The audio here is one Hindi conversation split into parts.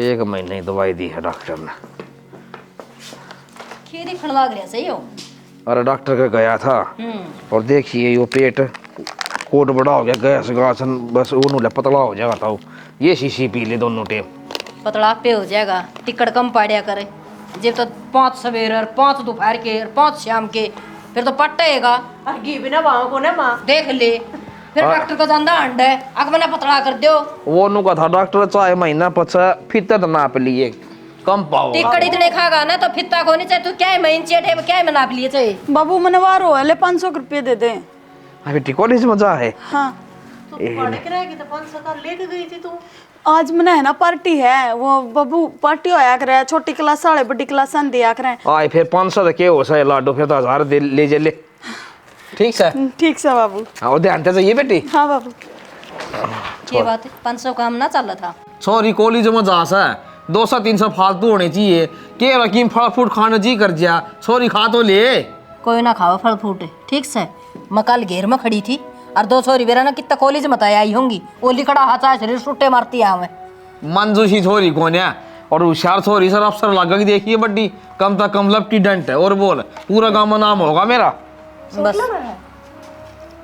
1 महीने की दवाई दी है डॉक्टर ने। खीरी खण लाग रहा सही हो। अरे डॉक्टर के गया था और देखिए यो पेट कोट बड़ा हो गया, गैस गासन बस वो पतला हो जाएगा था। ये शीशी पी ले दोनों टेम। पतला पे हो जाएगा, टिकट कम पाड़िया करे। जब तो 5 सवेरे और 5 दोपहर के और 5 शाम के, फिर तो पट्टेगा। अगी बिना वहां को ना मां देख ले फिर डॉक्टर का धंधा हंड है, अग मैंने पतला कर दो। वो नु का था डॉक्टर चाहे महीना पचा फिर नाप लिए कम पाओ। टिकट इतने खागा ना तो फित्ता को नहीं चाहिए। तू क्या है मैं इंची है क्या है नाप लिए चाहिए। बाबू मनवार हो ले 500 रुपये दे दे। अभी टिकॉलेज मजा है। हाँ तो पढ़ के रहेगी तो 500 का लेके गई थी तू। आज मैंने है ना पार्टी है, वो बाबू पार्टी होया करे, छोटी क्लास वाले बड़ी क्लास दिया करे। आए फिर 500 तो के हो सके लाडो, फिर तो 1000 दे ले जे ले। ठीक से ठीक से बाबू। हाँ ध्यान से चाहिए बेटी। हाँ बाबू। ये बात है 500 काम ना चल था। सॉरी कॉलेज में जा सा 200-300 फालतू होने चाहिए। के रकीम फल फ्रूट खाने जी कर जा, सॉरी खा तो ले। कोई ना खाओ फल फ्रूट ठीक से। मैं कल घेर में खड़ी थी और 200 रिवेरा ना कितना कॉलेज में आई होंगी। वो लिखड़ा हाथा शरीर सुट्टे मारती है हमें। मंजूशी छोरी कौन है और होशियार छोरी सर अफसर लगा के देखिए बड्डी कम तक कम लपटी डंट है। और बोल पूरा गांव में नाम होगा मेरा। बस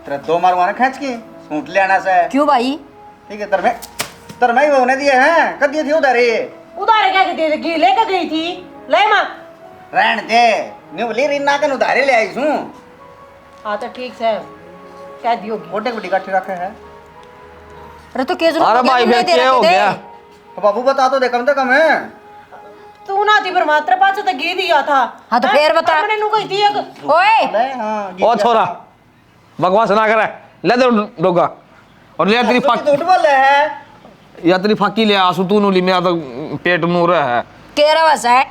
तेरा 2 मारवाना खींच के सूट ले आना से। क्यों भाई? ठीक है तर मैं होने दिए हैं कब दिए थे उधार ये उधारे क्या दे दे लेके गई थी ले मां रहन दे न्यूली रिन्ना के उधारे ले आई हूं। हां तो ठीक है क्या दियोगी मोटे को टिकट रखे है। अरे तो केस अरे भाई फिर क्या हो गया? तो बाबू बता तो दे कम से कम है। तू ना थी पर मात्र 500 तक घी दिया था। हाँ तो फिर बता। मैंने नु गई थी एक ओए ले हां ओ छोरा बकवास ना करे, ले दे डोगा और ले तेरी फाकी झूठ बोल रहे है। या तेरी फाकी ले आसू तू नु ली मेरा तो पेट नूर है। केरा बस है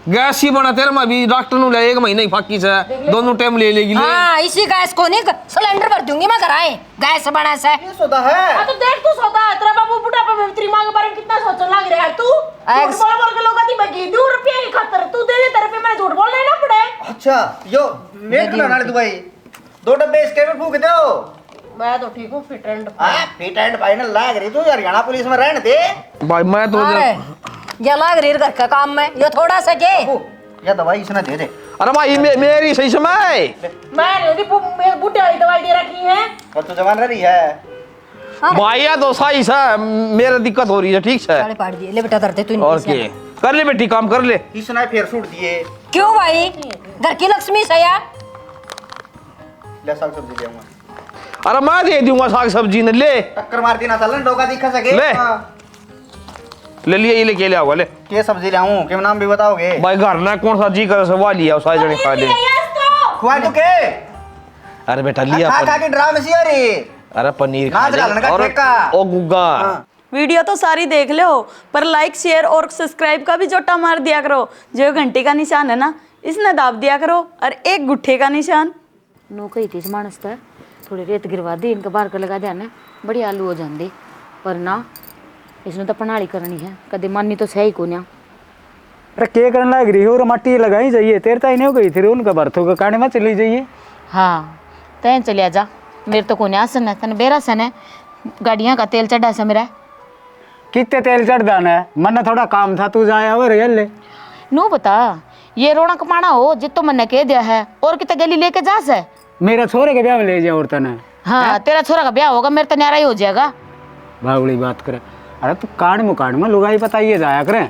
गैस ही बना तेरे में भी डॉक्टर नु ले 1 महीने की फाकी से दोनों टाइम ले लेगी ले। हाँ इसी गैस को नहीं सिलेंडर भर दूंगी मैं कराए गैस बना से। ये सोदा है। हां तो देख तू सोता है तेरा बाबू बुढ़ापे में तेरी मां के बारे में कितना सोचने लग रहा है तू। झूठ बोल के लोग आती मैं घी दूं रुपए की खातिर तू दे दे तेरे पे मैं झूठ बोलना ही ना पड़े। अच्छा यो मेट ना ना दुबई 2 डब्बे इसके में फूक दो। मैं तो ठीक हूं फिट एंड हां फिट एंड फाइनल लाग रही तू हरियाणा पुलिस में रहने दे। भाई मैं तो ये लाग रही घर का काम में ये थोड़ा सा के ये दवाई इसने दे दे। अरे भाई मेरी सही समय मैं नहीं बूटे वाली दवाई दे रखी है और तू जवान रही है भाई या तो सही सा मेरे दिक्कत हो रही है। ठीक से साले पाड़ दिए ले बेटा दर्द तू और के कर ले बेटी काम कर ले। इसने फिर सूट दिए। क्यों भाई घर की लक्ष्मी से यार ले साग सब्जी ले आऊंगा। अरे मैं दे दूंगा साग सब्जी ने ले टक्कर मार देना चल डोका दिखा सके। ले। ले लिया ये लेके ले आओ ले के सब्जी लाऊं के नाम भी बताओगे। भाई घर में कौन सा जी करे सवा लिया सारे जने खा ले। खुआ तो के अरे बेटा लिया खा खा के ड्रामे सी अरे अरे पनीर खा नाच ले डालने का और ठेका। ओ गुग्गा वीडियो तो सारी देख लो पर लाइक शेयर और सब्सक्राइब का भी जोटा मार दिया करो। जो घंटे का निशान है ना इसने दाब दिया करो और 1 गुट्ठे का निशान। नो कही थी मानस था थोड़ी रेत गिरवा दी इनका बाहर कर लगा देना बड़ी आलू हो जाती पर ना इसने तो प्रणाली करनी है कदे मानी तो सही को ना। अरे के करने लग रही हो और मट्टी लगाई जाइए तेरे ताई नहीं हो गई थी उनका बर्थों का काने में चली जाइए। हाँ तैन चलिया जा मेरे तो कोने आसन है तन बेरा सन है गाड़ियाँ का तेल चढ़ा सा मेरा कितने तेल चढ़ दाना है मन थोड़ा काम था तू जाया और ले नू बता ये रोना कमाना हो जितो मैंने कह दिया है और कितने गली लेके जा से मेरा छोरे के ब्याह में ले जाए और तने। हाँ तेरा छोरा का ब्याह होगा मेरे तो न्यारा ही हो जाएगा। बावड़ी बात करे। अरे तू कान में लुगाई बताइए जाया करें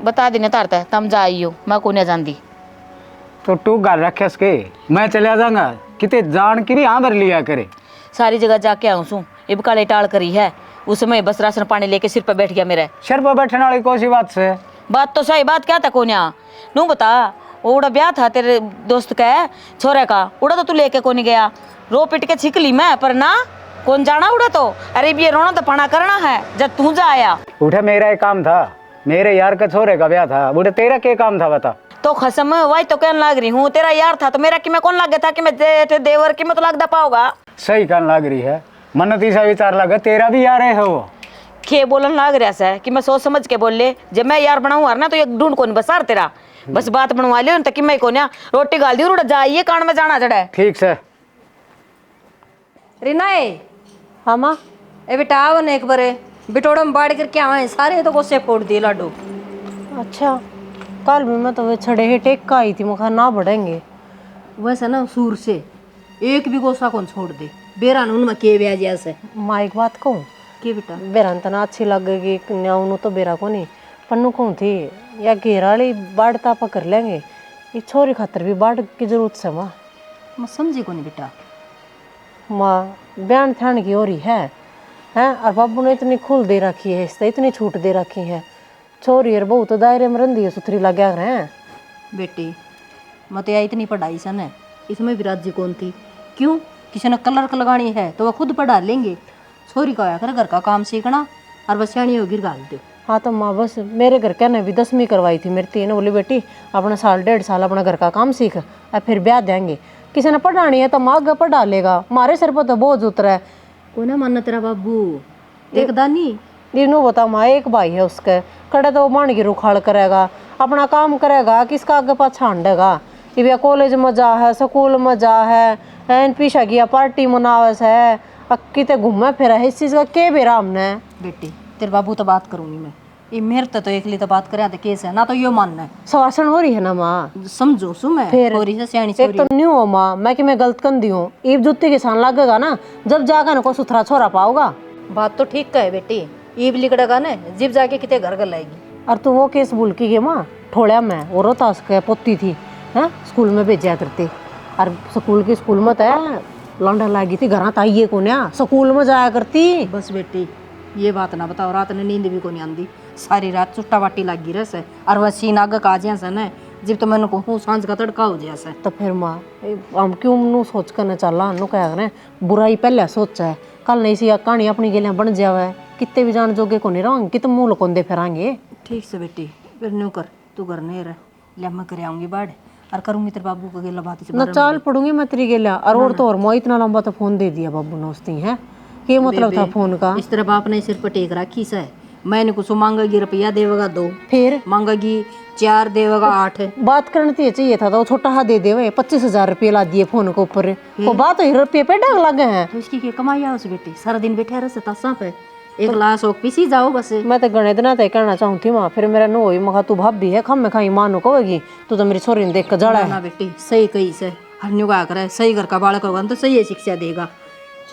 बता देने तारता है तम जा आइयो मैं कोने जानती तो तू घर रखे उसके मैं चले जाऊंगा कितने जान की भी हाँ भर लिया करे। सारी जगह जाके आऊँ सू इब काले टाल करी है उसमें बस राशन पानी लेके सिर पर बैठ गया मेरे सिर पर बैठने वाली कौन सी बात से बात तो सही बात क्या था कोन्या नू बता वो उड़ा ब्याह था तेरे दोस्त का छोरे का उड़ा तो तू लेके कोनी गया रो पिट के छिक ली मैं पर ना कौन जाना उड़ा तो अरे ये रोना तो पना करना है जब तू जा आया उठा मेरा एक काम था मेरे यार का छोरे का ब्याह था उठे तेरा क्या काम था बता। तो खसम वही तो कहने लग रही हूँ तेरा यार था तो मेरा कि मैं कौन लग गया था कि मैं देवर की मैं तो लग पाऊंगा। सही कहने लग रही है मन तीसरा विचार लगा तेरा भी यार है वो खे बोलन लग रहा है कि मैं सोच समझ के बोल ले जब मैं यार बनाऊँ ना तो ये ढूंढ कौन बसार तेरा बस बात बनवा लियो तो कि मैं को रोटी गाल दी उड़ा जाइए कान में जाना जड़ा है। ठीक से रीना हाँ माँ ए बेटा आओ ने एक बारे बिटोड़ा में बाढ़ करके आए सारे तो गोसे फोड़ दिए लाडो। अच्छा कल भी मैं तो वे छड़े ही टेक का आई थी, मुखा ना बढ़ेंगे। वैसे ना सूर से एक भी गोसा कौन छोड़ दे, बेरान उनमें के ब्याज ऐसे। माँ एक बात कहूँ, के बेटा बेरान तना अच्छी लगेगी न्याउनु तो बेरा को नहीं पन्नू कहूँ थी या घेराली बाढ़ तापा कर लेंगे, ये छोरी खातर भी बाढ़ की जरूरत है माँ। मैं समझी को नहीं बेटा। माँ बयान ठान की हो रही है और बाबू ने इतनी खुल दे रखी है, इससे इतनी छूट दे रखी है, छोरी और बहू तो दायरे में रंधी है सुथरी लगा रहे हैं। बेटी मत या इतनी पढ़ाई सन है, इसमें भी राज्य कौन थी? क्यों किसी ने कलर लगानी है तो वह खुद पढ़ा लेंगे। छोरी का आया कर घर का काम सीखना और बस सियाणी होगी घाल दो। हाँ तो माँ बस मेरे घर क्या ने भी 10वीं करवाई थी मेरी तीन, बोली बेटी अपना साल 1.5 साल अपना घर का काम सीख और फिर ब्याह देंगे। किसी ने पढ़ानी है तो माँ आगे पढ़ा लेगा, हमारे सिर पर तो बोझ उतरा है। कोई ना मानना तेरा बाबू देखदा नहीं। इनू बता माँ एक भाई है उसके कड़े तो मान की रुखाड़ करेगा, अपना काम करेगा, किसका आगे पास छांडेगा। ये कॉलेज में जा है, स्कूल में जा है, पीछा किया पार्टी मनावस है, किते घूमे फिरा है, इस चीज़ का के बेरा हमने। बेटी तेरे बाबू तो बात करूंगी मैं, ये मेरे तो एक ली तो बात करे तो केस है ना, तो यो मानना है। सवासन हो रही है ना माँ, समझो सु मैं फिर हो रही है सियाणी एक तो नहीं हो माँ, मैं कि मैं गलत कर दी हूँ, ईब जुत्ती के सान लगेगा ना, जब जाकर ना कोई सुथरा छोरा पाओगा। बात तो ठीक है बेटी, ईब लिकड़ेगा ना जिब जाके किते घर घर लाएगी। और तू वो केस भूल की गई माँ, ठोड़िया में वो रोहतास के पोती थी है, स्कूल में भेजा करती और स्कूल में तो लौंडा लागी थी, घर आइए को ना स्कूल में जाया करती। बस बेटी ये बात ना बताओ, रात ने नींद भी को नहीं आंदी, सारी रात चुट्टा बाटी लगी रह से और वह सीन आगे का जिया से न जब तो मैंने कहूँ सांझ का तड़का हो जाए से। तो फिर माँ हम क्यों नू सोच कर न चला, नू क्या करें बुराई पहले सोचा है, कल नहीं सी कहानी अपनी गलियाँ बन जावे, कितने भी जान जोगे को नहीं रहोगे, कितने मुँह लकोंदे फिरांगे। ठीक से बेटी फिर न्यू कर, तू घर नहीं रह लिया, मैं कर आऊँगी बाढ़ और करूँगी तेरे बाबू को गेला बात न चाल पड़ूंगी मैं तेरी गेला और तो और मैं इतना लंबा तो फोन दे दिया बाबू ने उसती है, क्या मतलब था फोन का? इस तरह बाप ने सिर पर टेक रखी से, मैंने कुछ मांगेगी रुपया देवेगा 2, फिर मांगेगी 4 देवेगा 8। बात करने तो ये चाहिए था तो छोटा हा दे देवे, 25,000 रुपये ला दिए फोन के ऊपर, वो बात ही रुपये पे डाग लगे हैं। तो इसकी क्या कमाई है उस बेटी, सारा दिन बैठे रहे तासा पे 1 लाख सौ पीसी जाओ बस। मैं तो गणे दिन तय करना चाहूँ थी माँ, फिर मेरा नो हुई मखा तू भाभी है खम में खाई मानो कहोगी, तू तो मेरी छोरी ने देख कर जड़ा ना बेटी सही कही से हन्यू का करे, सही घर का बालक होगा तो सही शिक्षा देगा,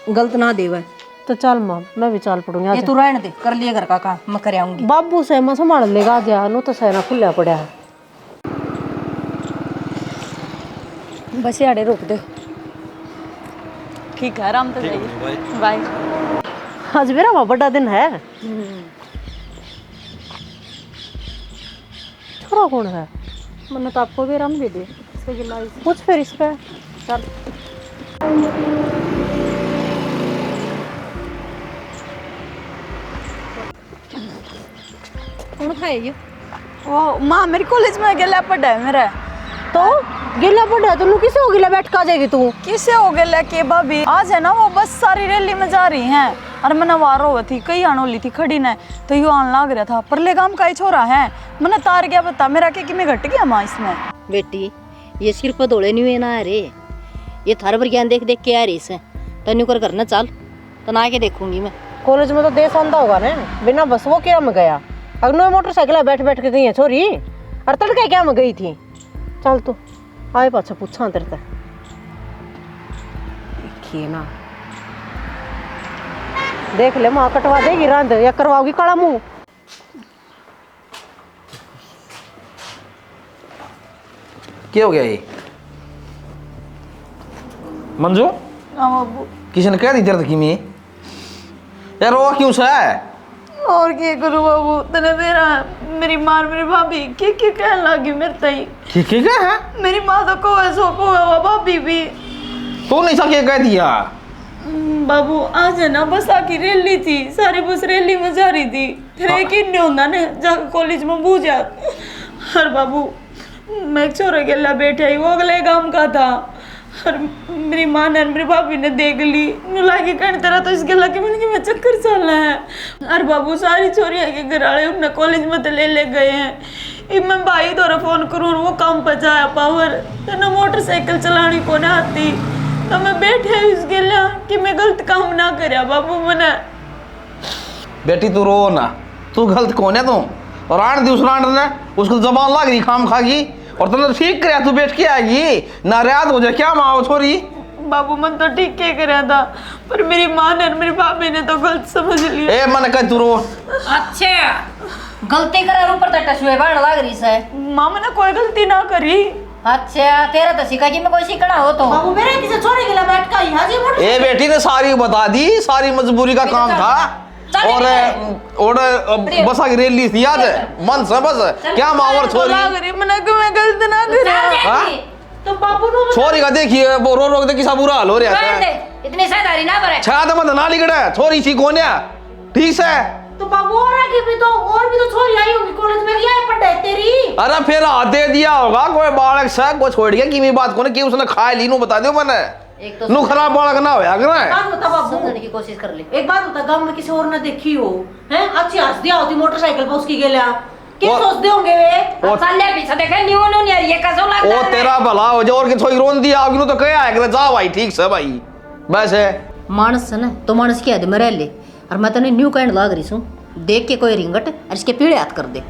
गलत ना देवे। तो चल माँ मैं भी चाल पड़ूंगी। ये तू रहने दे, कर लिए घर का काम, मैं कर आऊंगी। बाबू से मैं संभाल लेगा जा, नो तो सहना खुला पड़ा है। बस यारे रोक दे। ठीक है आराम से जाइए, बाय। आज मेरा वहाँ बड़ा दिन है। छोरा कौन है? मैंने तो आपको भी आराम दे दे, इसका गिलास पूछ फिर इस पे। चल। कौन खाए ये? वो माँ मेरी कॉलेज में गेला पड़ा है मेरा। तो गिला पड़ा तो किसे हो गिला बैठ का जाएगी तू? किसे हो गेला के भाभी, आज है ना वो बस सारी रैली में जा रही हैं और मैंने वारो हुआ थी कई आनोली थी खड़ी ने तो यू आन लाग रहा था, परले काम का ही छोरा है, मैंने तार गया बता मेरा कि मैं घट गया माँ इसमें। बेटी ये सिर्फ दौड़े नहीं हुए ना रे, ये थार पर ज्ञान देख देख के आ रही से, तनु कर करना चाल तो ना के देखूंगी मैं। कॉलेज में तो देश आंदा होगा ना, बिना बस वो क्या में गया, अगनो मोटरसाइकिल बैठ बैठ के गई है छोरी, और तड़के क्या में गई थी। चल तू आए पाछा पूछा तेरे से देखिए ना, देख ले माँ कटवा देगी रांद या करवाओगी काला मुंह। क्या हो गया ये मंजू? किसी ने कह दी दर्द की में यार, वो क्यों सा है? और क्या करूँ बाबू, तने मेरी मार मेरी भाभी क्या कहने लगी मेरे तई। क्या है? मेरी माँ तो को है सो को है, भाभी भी तू नहीं सा क्या कह दिया? बाबू आज है ना बस आकी रैली थी, सारी बस रैली में जा रही थी, फिर एक ही नहीं होता ना जाकर कॉलेज में बूझा। और बाबू मैं एक छोरे के ला बैठे ही, वो अगले गांव का था, और मेरी माँ ने मेरी भाभी ने देख ली, लागी कहने तरह तो इसके लगे मैंने कि मैं चक्कर चलना है। और बाबू सारी छोरियाँ के घर वाले अपने कॉलेज में तो ले गए हैं, मैं भाई द्वारा फोन करूँ वो काम पचाया पावर तो ना मोटरसाइकिल चलानी को ना आती, तो मैं बैठे इसके लिए कि मैं गलत काम ना करा बाबू। मैंने बेटी तू रो ना, तू गलत कौन है तू? और आन दी उस रांड ने उसको जबान लाग रही खाम खागी और तुमने ठीक कराया, तू बैठ के आएगी नाराज हो जाए क्या माँ छोरी? बाबू मन तो ठीक क्या कराया था, पर मेरी माँ ने और मेरी भाभी ने तो गलत समझ लिया। ए मन कह तू रो। अच्छा गलती करे ऊपर तक टसुए बाण लाग रही से। माँ मैंने कोई गलती ना करी। अच्छा तेरा तो सिखा कि मैं कोई सीखना हो तो बाबू मेरे किसी छोरे के लिए बैठ का ही हाजी मोटर। ए बेटी ने सारी बता दी, सारी मजबूरी का काम था और बसा की रेली थी आज मन से बस क्या मावर छोरी मैंने क्यों मैं गलत ना करे। तो बाबू नो छोरी का देखिए वो रो रो के किसा बुरा हाल हो रहा है। इतनी सैदारी ना करे छात मत ना लिगड़ा छोरी सी कोन्या ठीक से। तो बाबू और आगे भी तो छोरी आई होगी कॉलेज में क्या पढ़े तेरी। अरे फिर हाथ दे दिया होगा कोई बालक से को छोड़ गया कि बात को कि उसने खाए ली नु बता दो मैंने एक तो नु खराब बालक ना होया करे। बात बता बाबू समझने की कोशिश कर ले। एक बात बता गांव में किसी और ने देखी हो हैं अच्छी हंस दिया होती मोटरसाइकिल पर उसकी गेला क्या सोचते होंगे वे साले पीछे देखे न्यू न्यू यार ये कैसे लग ओ तेरा भला हो जा और कि थोड़ी रोन दिया आगे नु तो कह आए जा भाई ठीक से भाई बस है मानस है ना तो मानस की आदि मरे ले और मैं तने न्यू कहने लाग रही हूं देख के कोई रिंगट और इसके पीड़े हाथ कर दे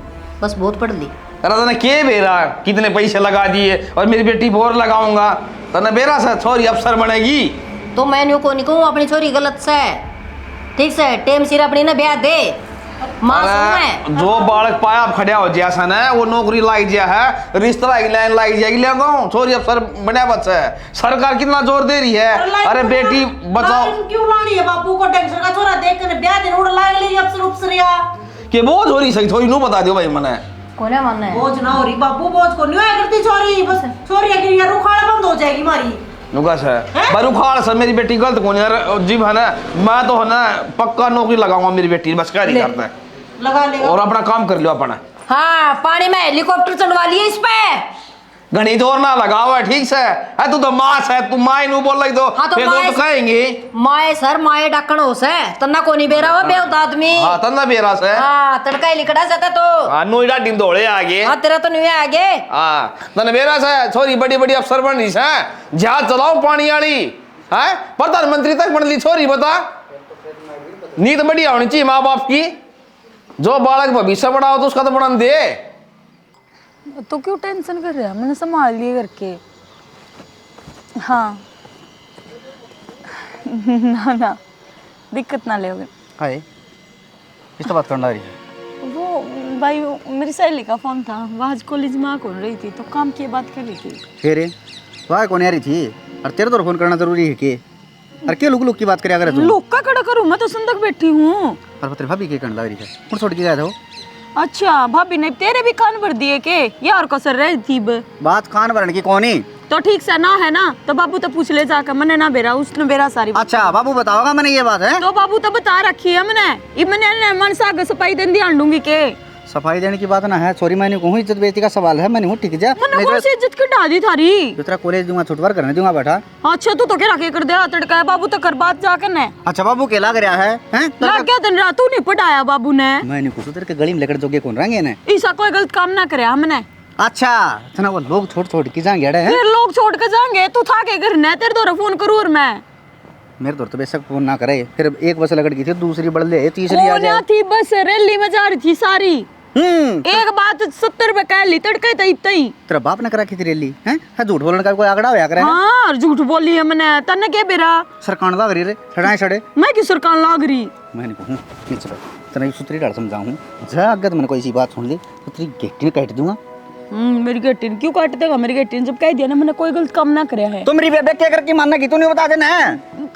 बस बहुत पढ़ ली। अरे तने के बेरा कितने पैसे लगा दिए और मेरी बेटी बोर लगाऊंगा तने बेरा से छोरी अफसर बनेगी तो मैं न्यू को नहीं कहूं अपनी छोरी गलत से ठीक से टेम सिर अपनी ना ब्याह दे मां सुन जो बालक पाया खड़ा हो जैसा ना वो नौकरी लाई जा है रिश्ता की लाइन लाई जाएगी ले गाऊं छोरी अफसर बना बच्चा है सरकार कितना जोर दे रही है। अरे बेटी बचाओ क्यों लानी है बाबू को टेंशन का छोरा देख कर ब्याह दिन उड़ लाग ली अफसर उपसर या के बोझ हो रही सही थोड़ी नु बता दो भाई मने कोने मानना है बोझ ना हो रही बाबू बोझ को नहीं आया करती छोरी बस छोरी अगर यार रुखाड़ बंद हो जाएगी मारी नुका से बरुखाड़ से मेरी बेटी गलत कौन यार जीव है ना मैं तो है ना पक्का नौकरी लगाऊंगा मेरी बेटी बस क्या नहीं करता है लगा ले और अपना काम कर लो अपना। हाँ पानी में हेलीकॉप्टर चढ़वा लिए इस पे घनी जोर ना लगाओ है ठीक से है तू तो मास है तू माए नु बोल लगी तो हाँ तो फिर तो कहेंगे माए सर माए डाकण हो से तन्ना कोनी बेरा हो बेउद आदमी हां तन्ना बेरा से हां तड़का ही लिकड़ा जाता तो हां नोईडा टीम दौड़े आगे हां तेरा तो नहीं आगे हां तन्ना बेरा से छोरी बड़ी बड़ी अफसर बन रही है जहाज चलाओ पानी वाली है प्रधानमंत्री तक बन ली छोरी बता नीत बढ़िया होनी चाहिए माँ बाप की जो बालक भविष्य बढ़ाओ तो उसका तो बढ़ान दे। तो क्यों टेंशन कर रहा है मैंने संभाल लिए करके। हाँ ना दिक्कत ना ले हाय किससे बात करना रही है? वो भाई मेरी सहेली का फोन था वो आज कॉलेज में कौन रही थी तो काम की बात कर रही थी। फिर वाह कौन आ रही थी और तेरे तो फोन करना जरूरी है कि अरे क्या लुक की बात करे अगर लोग का खड़ा करूँ मैं तो सुन तक बैठी हूँ। और तेरी भाभी के करने लग रही है कौन छोड़ के गया था वो? अच्छा भाभी ने तेरे भी कान भर दिए के यार को सर रही थी बात खान भरने की कौन ही तो ठीक से ना है ना तो बाबू तो पूछ ले जाकर मैंने ना बेरा उसने बेरा सारी अच्छा बाबू बताओगा मैंने ये बात है तो बाबू तो बता रखी है मैंने मन से आगे सफाई देने ध्यान दूंगी के सफाई देने की बात ना है सॉरी मैंने कहूँ इज्जत बेइज्जती का सवाल है मैंने हूँ ठीक है मैंने कौन सी इज्जत की डाली थारी जो तेरा कॉलेज दूंगा छुटवार करने दूंगा बैठा। अच्छा तू तो क्या रखे कर दिया तड़का है बाबू तो कर बात जाकर ने अच्छा बाबू के लाग रहा है लग गया दिन रात तू नहीं पढ़ाया बाबू ने मैंने पूछा तेरे के गली में लेकर जोगे कौन रहेंगे ने ऐसा कोई गलत काम ना करे हमने। अच्छा तना वो लोग छोड़ छोड़ के जाएंगे अड़े फिर लोग छोड़ के जाएंगे तू था के घर ने तेरे दौरा फोन करूँ और मैं मेरे दौर तो बेशक फोन ना करे फिर एक बस लगड़ गई थी दूसरी बढ़ ले तीसरी आ जाए थी बस रैली में जा रही थी सारी एक बात 70 रुपए कह ली तड़के तई तई तेरा बाप ने करा की थी रैली हैं झूठ बोलने का कोई आगड़ा होया करे हाँ झूठ बोली है मैंने तन्ने क्या बेरा सरकान लाग रही रे छड़ाए छड़े मैं की सरकार लाग रही मैंने कहूँ खींच लो तेरा सुतरी डाल समझाऊँ जा अगर मैंने कोई सी बात सुन ली तो तेरी गेटी में काट दूंगा। मेरी गेटी क्यों काट देगा मेरी गेटी जब कह दिया ना मैंने कोई गलत काम ना कराया है तो मेरी बेबे क्या करके मानना की तूने बता देना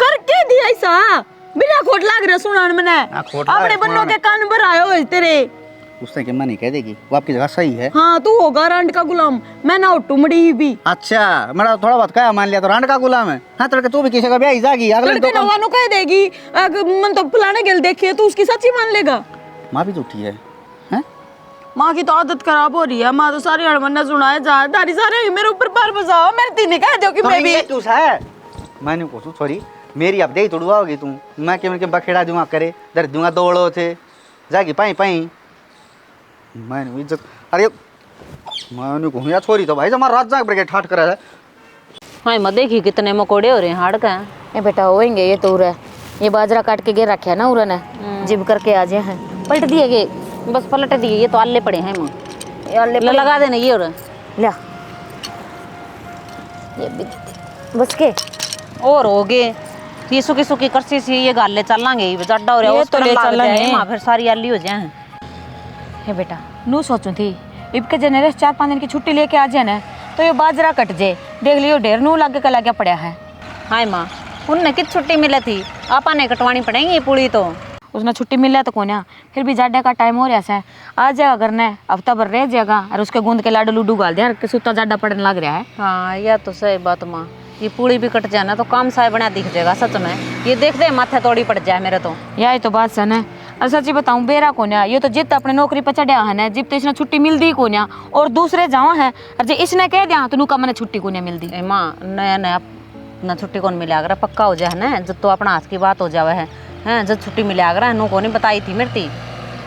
करके दिया ऐसा बिना खोट लाग रहा सुनान मैंने अपने बन्नों के कान भर आए हो तेरे उसने क्या मैं नहीं कह देगी वो आपकी जगह सही है। हाँ तू होगा रांड का गुलाम मैं ना उठू मड़ी भी। अच्छा मेरा थोड़ा बहुत क्या मान लिया तो रांड का गुलाम है। हाँ तो तू भी किसी का ब्याह जाएगी अगले दो नवानो कह देगी मन तो फलाने गिल देखिए तो उसकी सच्ची मान लेगा। माँ भी झूठी है माँ की तो आदत खराब हो रही है माँ तो सारी अड़मन्ना सुनाए जा दारी सारे मेरे ऊपर पैर बजाओ मेरे तीन कह दो कि मैं भी मैंने पूछू सॉरी मेरी अब दे तोड़वा होगी तू मैं के बखेड़ा दूंगा करे दर दूंगा दौड़ो थे जाएगी पाई पाई मैंने इज्जत अरे मैंने कहूँ यार छोरी तो भाई हमारा रात जाग ब्रिगेड ठाट करा है। हाँ मैं देखी कितने मकोड़े हो रहे हैं हाड़ का ये बेटा होएंगे ये तो उरे ये बाजरा काट के गे रखे है ना उरे ने जिब करके आ जाए हैं पलट दिए गए, बस पलट दिए, ये तो आले पड़े हैं माँ, ये आले लगा देना ये, और लिया ये भी बच के और हो गए। ये सुखी सुखी करसी सी ये गाले चलांगे जड्डा हो रहा ये है तो ले चलेंगे माँ, फिर सारी आली हो जाए। हे बेटा नू सोचूं थी इबके जनरेस 4-5 दिन की छुट्टी लेके आ जाए ना तो ये बाजरा कट जाए, देख लियो ढेर नू लागे का लागे पड़ा है। हाय माँ, उनने कित छुट्टी मिली थी, आपा ने कटवानी पड़ेगी ये पूरी तो। उसने छुट्टी मिल तो कोन्या, फिर भी जाडे का टाइम हो रहा है, आ जाएगा घर ने हफ्ता भर रह जाएगा और उसके गूंद के लाडू लूडू गाल दिया कि सुता जाडा पड़ने लग रहा है। हाँ यह तो सही बात माँ, ये पूरी भी कट जाए ना तो काम साय बना दिख जाएगा सच में, ये देख दे माथे तोड़ी पड़ जाए मेरे तो। यही तो बात सन है। और सच्ची बताऊं बेरा कोन्या, ये तो जित अपने नौकरी पर चढ़िया है ना, जित तो इसने छुट्टी मिल दी कोन्या और दूसरे जावा है, और जो इसने कह दिया तो नुका मैंने छुट्टी कोन्या मिल दी। माँ नया नया ना छुट्टी कौन मिले अगर पक्का हो जाए ना, जब तो अपना हाथ की बात हो जावे है, हैं जब छुट्टी मिले अगर नू को नहीं बताई थी मेरी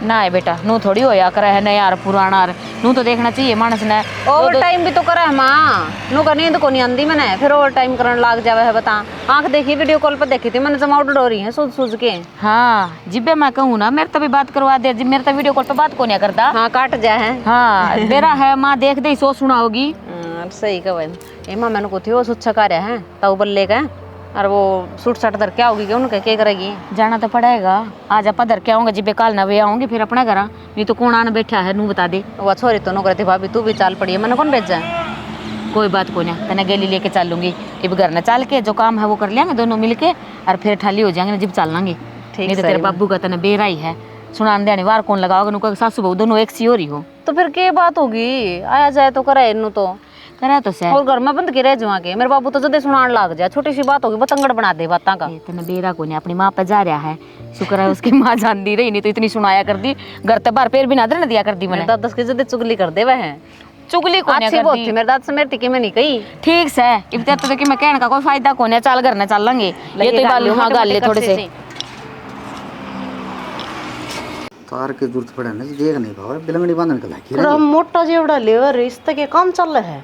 ना है बेटा, नू थोड़ी होया करे है ना यार पुराना, नू तो देखना चाहिए मानस ने। ओवर टाइम भी तो करे है माँ, नू का नींद को नहीं आंदी मैंने, फिर ओवर टाइम करने लग जावे है। बता आंख देखी वीडियो कॉल पर देखी थी मैंने, जमा डो रही है सूझ सूझ के। हाँ जिब्बे मैं कहूँ ना मेरे तो भी बात करवा दे, जिब मेरे तो वीडियो कॉल पर बात को नहीं करता। हाँ काट जाए है। हाँ बेरा है माँ देख दे सो सुना होगी। सही कह माँ, मैंने को थी वो सुच्छा कार्य है तब बल्ले का, और वो सूट साट धर के आओगी क्या उनके क्या करेगी? जाना तो पड़ेगा, आज आप धर के आऊंगा जिब्बे काल नवे आऊंगी फिर अपना घर, नहीं तो कौन आने बैठा है नू बता दे। वो छोरी तो नौकरी थी भाभी, तू भी चाल पड़ी है, मैंने कौन भेजा? कोई बात को नहीं, तेने गेली लेके चलूंगी, इब घर न चल के जो काम है वो कर लेंगे दोनों मिलके, और फिर ठाली हो जाएंगे जब चल लेंगे। नहीं तो तेरे बाबू का तेने बेरा ही है, सुनाने देने वार कौन लगाओगे, नुका सासू बहू दोनों एक सी हो रही हो तो फिर क्या बात होगी, आया जाए तो करे इन्नू तो करे तो सह। और घर में बंद की रह जुआ के, मेरे बाबू तो जदे सुनान लग जाए, छोटी सी बात होगी बतंगड़ बना दे बातां का। तेने बेरा को नहीं अपनी माँ पे जा रहा है, शुक्र है उसकी माँ जानती रही, नहीं तो इतनी सुनाया कर दी, घर ते बार पैर भी नादर न दिया कर दी मैंने। दादा की जदे चुगली कर दे वह चुगली को अच्छी बहुत थी मेरे दादा से, मेरी टिकी में नहीं कही। ठीक से इब तो देखी मैं कहने का कोई फायदा को नहीं, चल घर न चल लेंगे, ये तो बाल हाँ गाल ले थोड़े से तार की जरूरत पड़े ना देख नहीं पाओ, बिलंगड़ी बांधने का लागी थोड़ा मोटा जेवड़ा लेवर इस तक के काम चल रहा है।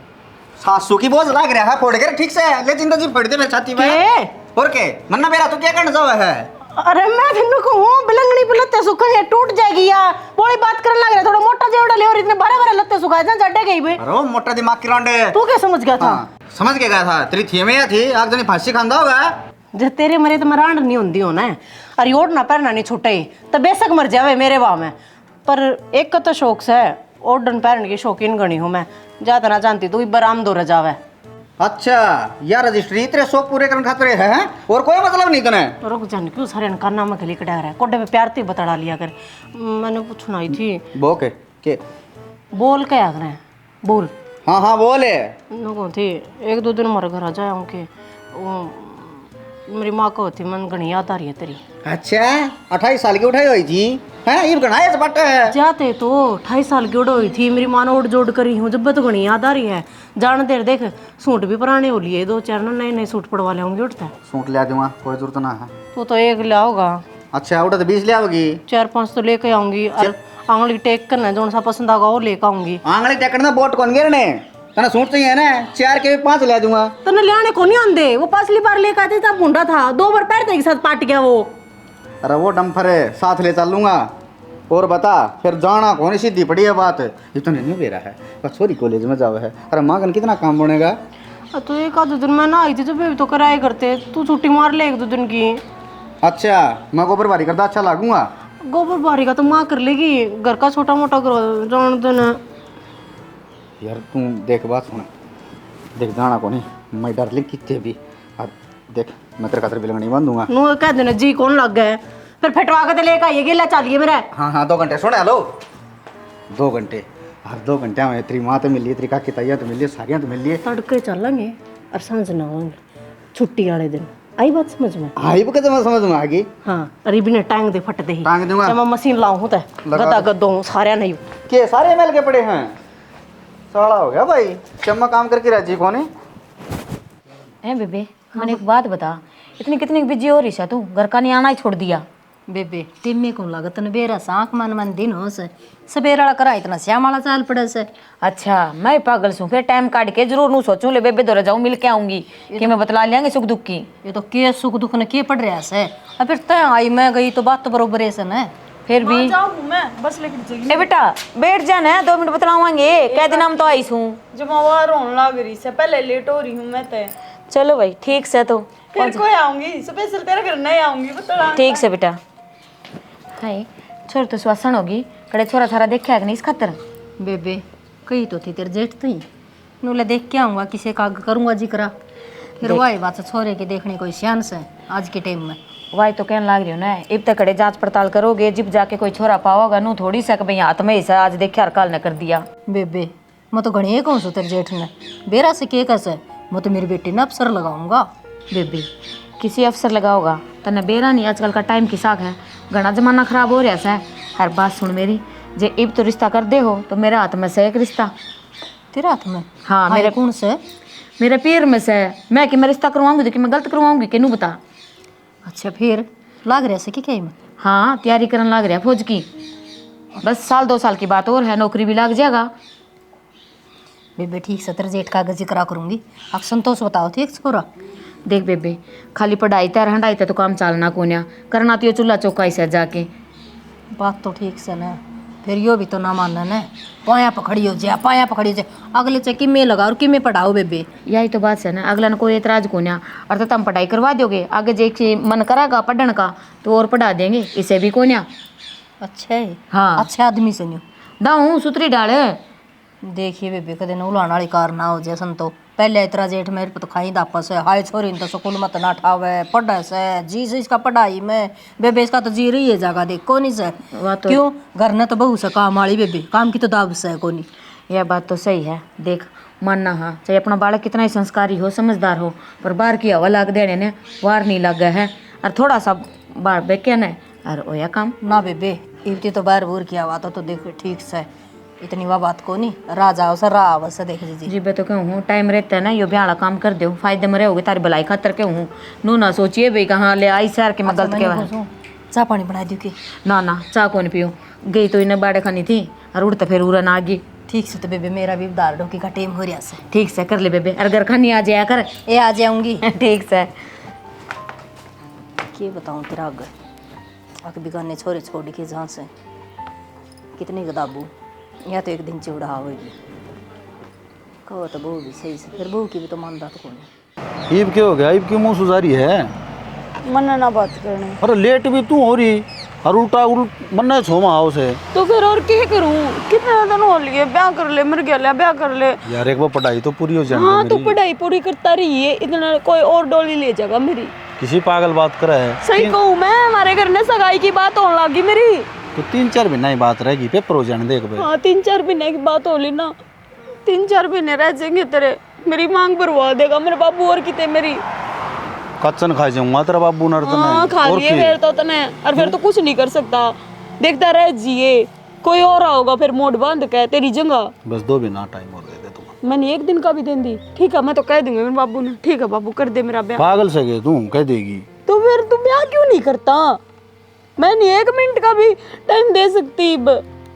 सासू की बोझ लाग रहा है, फोड़ के ठीक से ले जिंदा जी फोड़ दे मेरी छाती में। और के मन्ना बेरा तू क्या करने जावा है? अरे मैं तेनू कहूं बिलंगड़ी पे लत्ते सुखाए टूट जाएगी यार, बड़ी बात करने लग रहा है, थोड़ा मोटा जेवड़ा लेवर इतने बड़े बड़े लत्ते सुखाए जा जड्डे गई बे। अरे मोटा दिमाग की रांडे, तू क्या समझ गया था? समझ के गया था, तेरी थी में या थी आग जनी फांसी खांदा होगा। जे तेरे मरे तो मैं रांड नहीं होंदी हो ना, और योड़ ना पहनना नहीं छुटे तो बेशक मर जावे मेरे वाह में, पर एक का तो शौक से ओढ़न पहनने की शौकीन गणी हूँ मैं, ज्यादा ना जानती तू बराम दो रजावे। अच्छा यार रजिस्ट्री तेरे शौक पूरे करने खातिर है हैं? और कोई मतलब नहीं तने? रुक जाने क्यों सारे करना में गली कटा रहा है, कोडे पे प्यार ती बता लिया कर। मैंने पूछना ही थी बो के बोल क्या आग रहे हैं बोल। हाँ हाँ बोले नो थी 1-2 दिन हमारे घर आ जाए उनके, वो मेरी माँ को थी मन घनी याद आ रही है तेरी। अच्छा 28 साल की उठाई हुई थी हैं, ये गणाए से बट है जाते तो 28 साल की उड़ हुई थी, मेरी माँ ने उड़ जोड़ करी हूँ, जब तो घनी याद आ रही है। जान देर देख सूट भी पुराने हो लिए, 2-4 नए नए सूट पड़वा ले होंगे उठता है। सूट लिया दूंगा कोई जरूरत ना है। तू तो 1 ले आओगा। अच्छा उठा तो 20 ले आओगी, 4-5 तो लेके आऊंगी, और आंगली टेक करना जो सा पसंद आगा वो लेकर आऊंगी। आंगली टेकना बोट कौन गिरने तना सूट चाहिए ना, 4 के 5 ले दूंगा। तने लियाने को नहीं आंदे, वो पिछली बार लेकर आते तब मुंडा था, 2 बार पैर के साथ पाट गया वो। अरे वो डम्फर है साथ ले चल लूंगा। और बता फिर जाना कौन सीधी पड़ी है बात, इतने नहीं दे रहा है बस छोरी कॉलेज में जाओ है। अरे माँ कन कितना काम बनेगा? तो 1-2 दिन मैं ना आई थी जब भी तो कराए करते, तू छुट्टी मार ले 1-2 दिन की। अच्छा मैं गोबर बारी करता अच्छा लागूंगा। गोबर बारी का तो माँ कर लेगी, घर का छोटा मोटा करो जान देना। यार तू देख बात सुना, देख जाना को नहीं मैं डर ले कितने भी, अब देख मैं तेरे खातिर बिलंगड़ी बांध दूंगा। नो कह देना जी कौन लग गए, फिर फटवा के लेकर आइए गिला चलिए मेरा। हाँ हाँ 2 घंटे सुने हेलो 2 घंटे, अब 2 घंटे में तेरी माँ तो मिली, तेरी काकी ताइयाँ तो मिली, सारियाँ तो मिली। तड़के चलेंगे और सांझ ना होंगे छुट्टी वाले दिन, आई बात समझ में? आई वो कहते मैं समझ में आ गई। हाँ रिबन टांग दे फट दे ही टांग दूंगा, जब मैं मशीन लाऊं हूं तो गदा गद्दो सारे नहीं के सारे मिल के पड़े हैं। साड़ा हो गया भाई, चम्मा काम करके राजी कौन है बेबे मैंने एक बात बता, इतनी कितनी बिजी हो रही है तू, घर का नहीं आना ही छोड़ दिया? बेबे टिम्मे को लागत न बेरा साख मन दिन हो से सवेरा वाला करा इतना श्यामाला चाल पड़े से। अच्छा मैं पागल सू फिर टाइम काट के जरूर नू सोचूं ले बेबे दौरा जाऊं मिल के आऊंगी कि मैं बतला लेंगे सुख दुख की। ये तो के सुख दुख ने के पड़ रहा से। अब फिर तय आई मैं गई तो बात तो बरोबर है सन है। फिर भी जाऊँ मैं बस लेकर जाइए। ए बेटा बैठ जाना 2 मिनट बतलावांगे कै दिन हम तो आई हूँ। जमावार होने लग रही से पहले लेट हो रही हूँ मैं तो। चलो भाई ठीक से तो फिर कोई आऊंगी स्पेशल तेरे घर नहीं आऊंगी बता। ठीक से बेटा। हाय छोर तो स्वासन होगी कड़े छोरा छोरा देखा कि नहीं इस खातर। बेबे कही तो थी तेरे जेठ थी नूले देख के आऊंगा किसे का करूंगा जिक्रा फिर वही बात छोरे के देखने कोई सियानस है आज के टाइम में। वाई तो कहने लग रही हो ना इब तक कड़े जांच पड़ताल करोगे जिब जाके कोई छोरा पाओगा नू थोड़ी सक भाई हाथ में ऐसा आज देखे हर काल ने कर दिया। बेबे मैं तो घणी कहूँ सो तेरे जेठ ने बेरा से के कैसे मैं तो मेरी बेटी ने अफसर लगाऊंगा। बेबी किसी अफसर लगाओगा तने बेरा नहीं आजकल का टाइम की साख है घना जमाना खराब हो रहा है। हर बात सुन मेरी जे इब तो रिश्ता कर दे हो तो मेरे हाथ में से एक रिश्ता। तेरे हाथ में? हाँ मेरे कौन से? मेरे पीर में से मैं कि मैं रिश्ता करवाऊंगी तो कि मैं गलत करवाऊंगी कि नू बता। अच्छा फिर लाग रहा से कि क्या में? हाँ तैयारी करने लग रहा फौज की बस 1-2 साल की बात और है नौकरी भी लग जाएगा। बेबे ठीक से तेरे जेठ कागज करा करूंगी आप संतोष बताओ ठीक छोरा। देख बेबे खाली पढ़ाई तैर हंडाई तो काम चालना कोन्या करना तो चूल्हा चौका से जाके। बात तो ठीक से ना फिर यो भी तो ना मानना न पाया पकड़ी हो जाए अगले से किमे लगा और किमे पढ़ाओ बेबे। यही तो बात है ना अगला ने कोई एतराज कोन्या और तो तुम पढ़ाई करवा दोगे आगे जे मन करागा पढ़ने का तो और पढ़ा देंगे इसे भी कोन्या। अच्छा है हाँ अच्छा आदमी से न्यू दाऊ सुतरी डाले। देखिए बेबे कदे न उलाने वाली कार ना हो जाए सन तो पहले इतना जेठ मेरे पे तो खाई दापस है हाय छोरी तो स्कूल मत ना ठावे पढ़े से जी से इसका पढ़ाई में बेबे इसका तो जी रही है जगह देख कोनी से तो क्यों घर ने तो बहू से काम वाली बेबे काम की तो दाब से है कोनी। यह बात तो सही है देख मानना हाँ चाहे अपना बालक कितना ही संस्कारी हो समझदार हो पर बाहर की हवा लाग देने ने वार नहीं लगा है और थोड़ा सा बाहर बेके न और ओया काम ना बेबे इतनी तो बाहर बूर की आवा तो देख ठीक से इतनी वह बात को नहीं राजा से राव से देख लीजिए जी मैं तो कहूँ टाइम रहता है ना यो ब्याह काम कर दो फायदे में रहोगे तारी भलाई खातर कहूँ नू ना सोचिए भाई कहाँ ले आई शहर के मैं गलत के चाह पानी बना दी के ना चाह कौन पियो गई तो इन्हें बाड़े खानी थी और उड़ता फिर उड़न आ गई। ठीक से तो बेबे मेरा भी दाल डोकी का टाइम हो रहा से ठीक से कर ले बेबे और घर खानी आ जाया कर ये आ जाऊंगी ठीक से क्या बताऊँ तेरा अगर आग बिगाने छोरे छोड़ के जहाँ से कितनी गदाबू या तो एक दिन चिवड़ा होगी कहो तो बहू भी सही से फिर बहू की भी तो मानदा तो कौन। ईब क्या हो गया ईब क्यों मुँह सुधारी है मन ना बात करने। अरे लेट भी तू हो रही और उल्टा मन छोमा आओ से तो फिर और क्या करूँ कितने दिन हो लिए ब्याह कर ले मर गया ब्याह कर ले यार एक बार पढ़ाई तो पूरी हो जाए। हाँ तो पढ़ाई पूरी करता रही है इतना कोई और डोली ले जाएगा मेरी किसी पागल बात करा है सही कहूँ मैं हमारे घर में सगाई की बात होने लगी मेरी तो 3-4 महीना ही बात रहेगी पेपर हो जाने देख भाई। हाँ 3-4 महीने की बात हो ली ना 3-4 महीने रह जाएंगे तेरे मेरी मांग भरवा देगा मेरे बाबू और कितने मेरी कच्चन खा जाऊंगा तेरा बाबू नर हाँ खा लिए फिर तो तने और फिर तो कुछ नहीं कर सकता देखता रह जिए कोई और आओगा फिर मोड़ बांध के तेरी जगह। बस 2 महीना टाइम और दे दे तुम। मैंने 1 दिन का भी दे दी ठीक है मैं तो कह दूंगी मेरे बाबू ने ठीक है बाबू कर दे मेरा ब्याह। पागल से गए तू कह देगी तो फिर तू ब्याह क्यों नहीं करता मैं नहीं 1 मिनट का भी टाइम दे सकती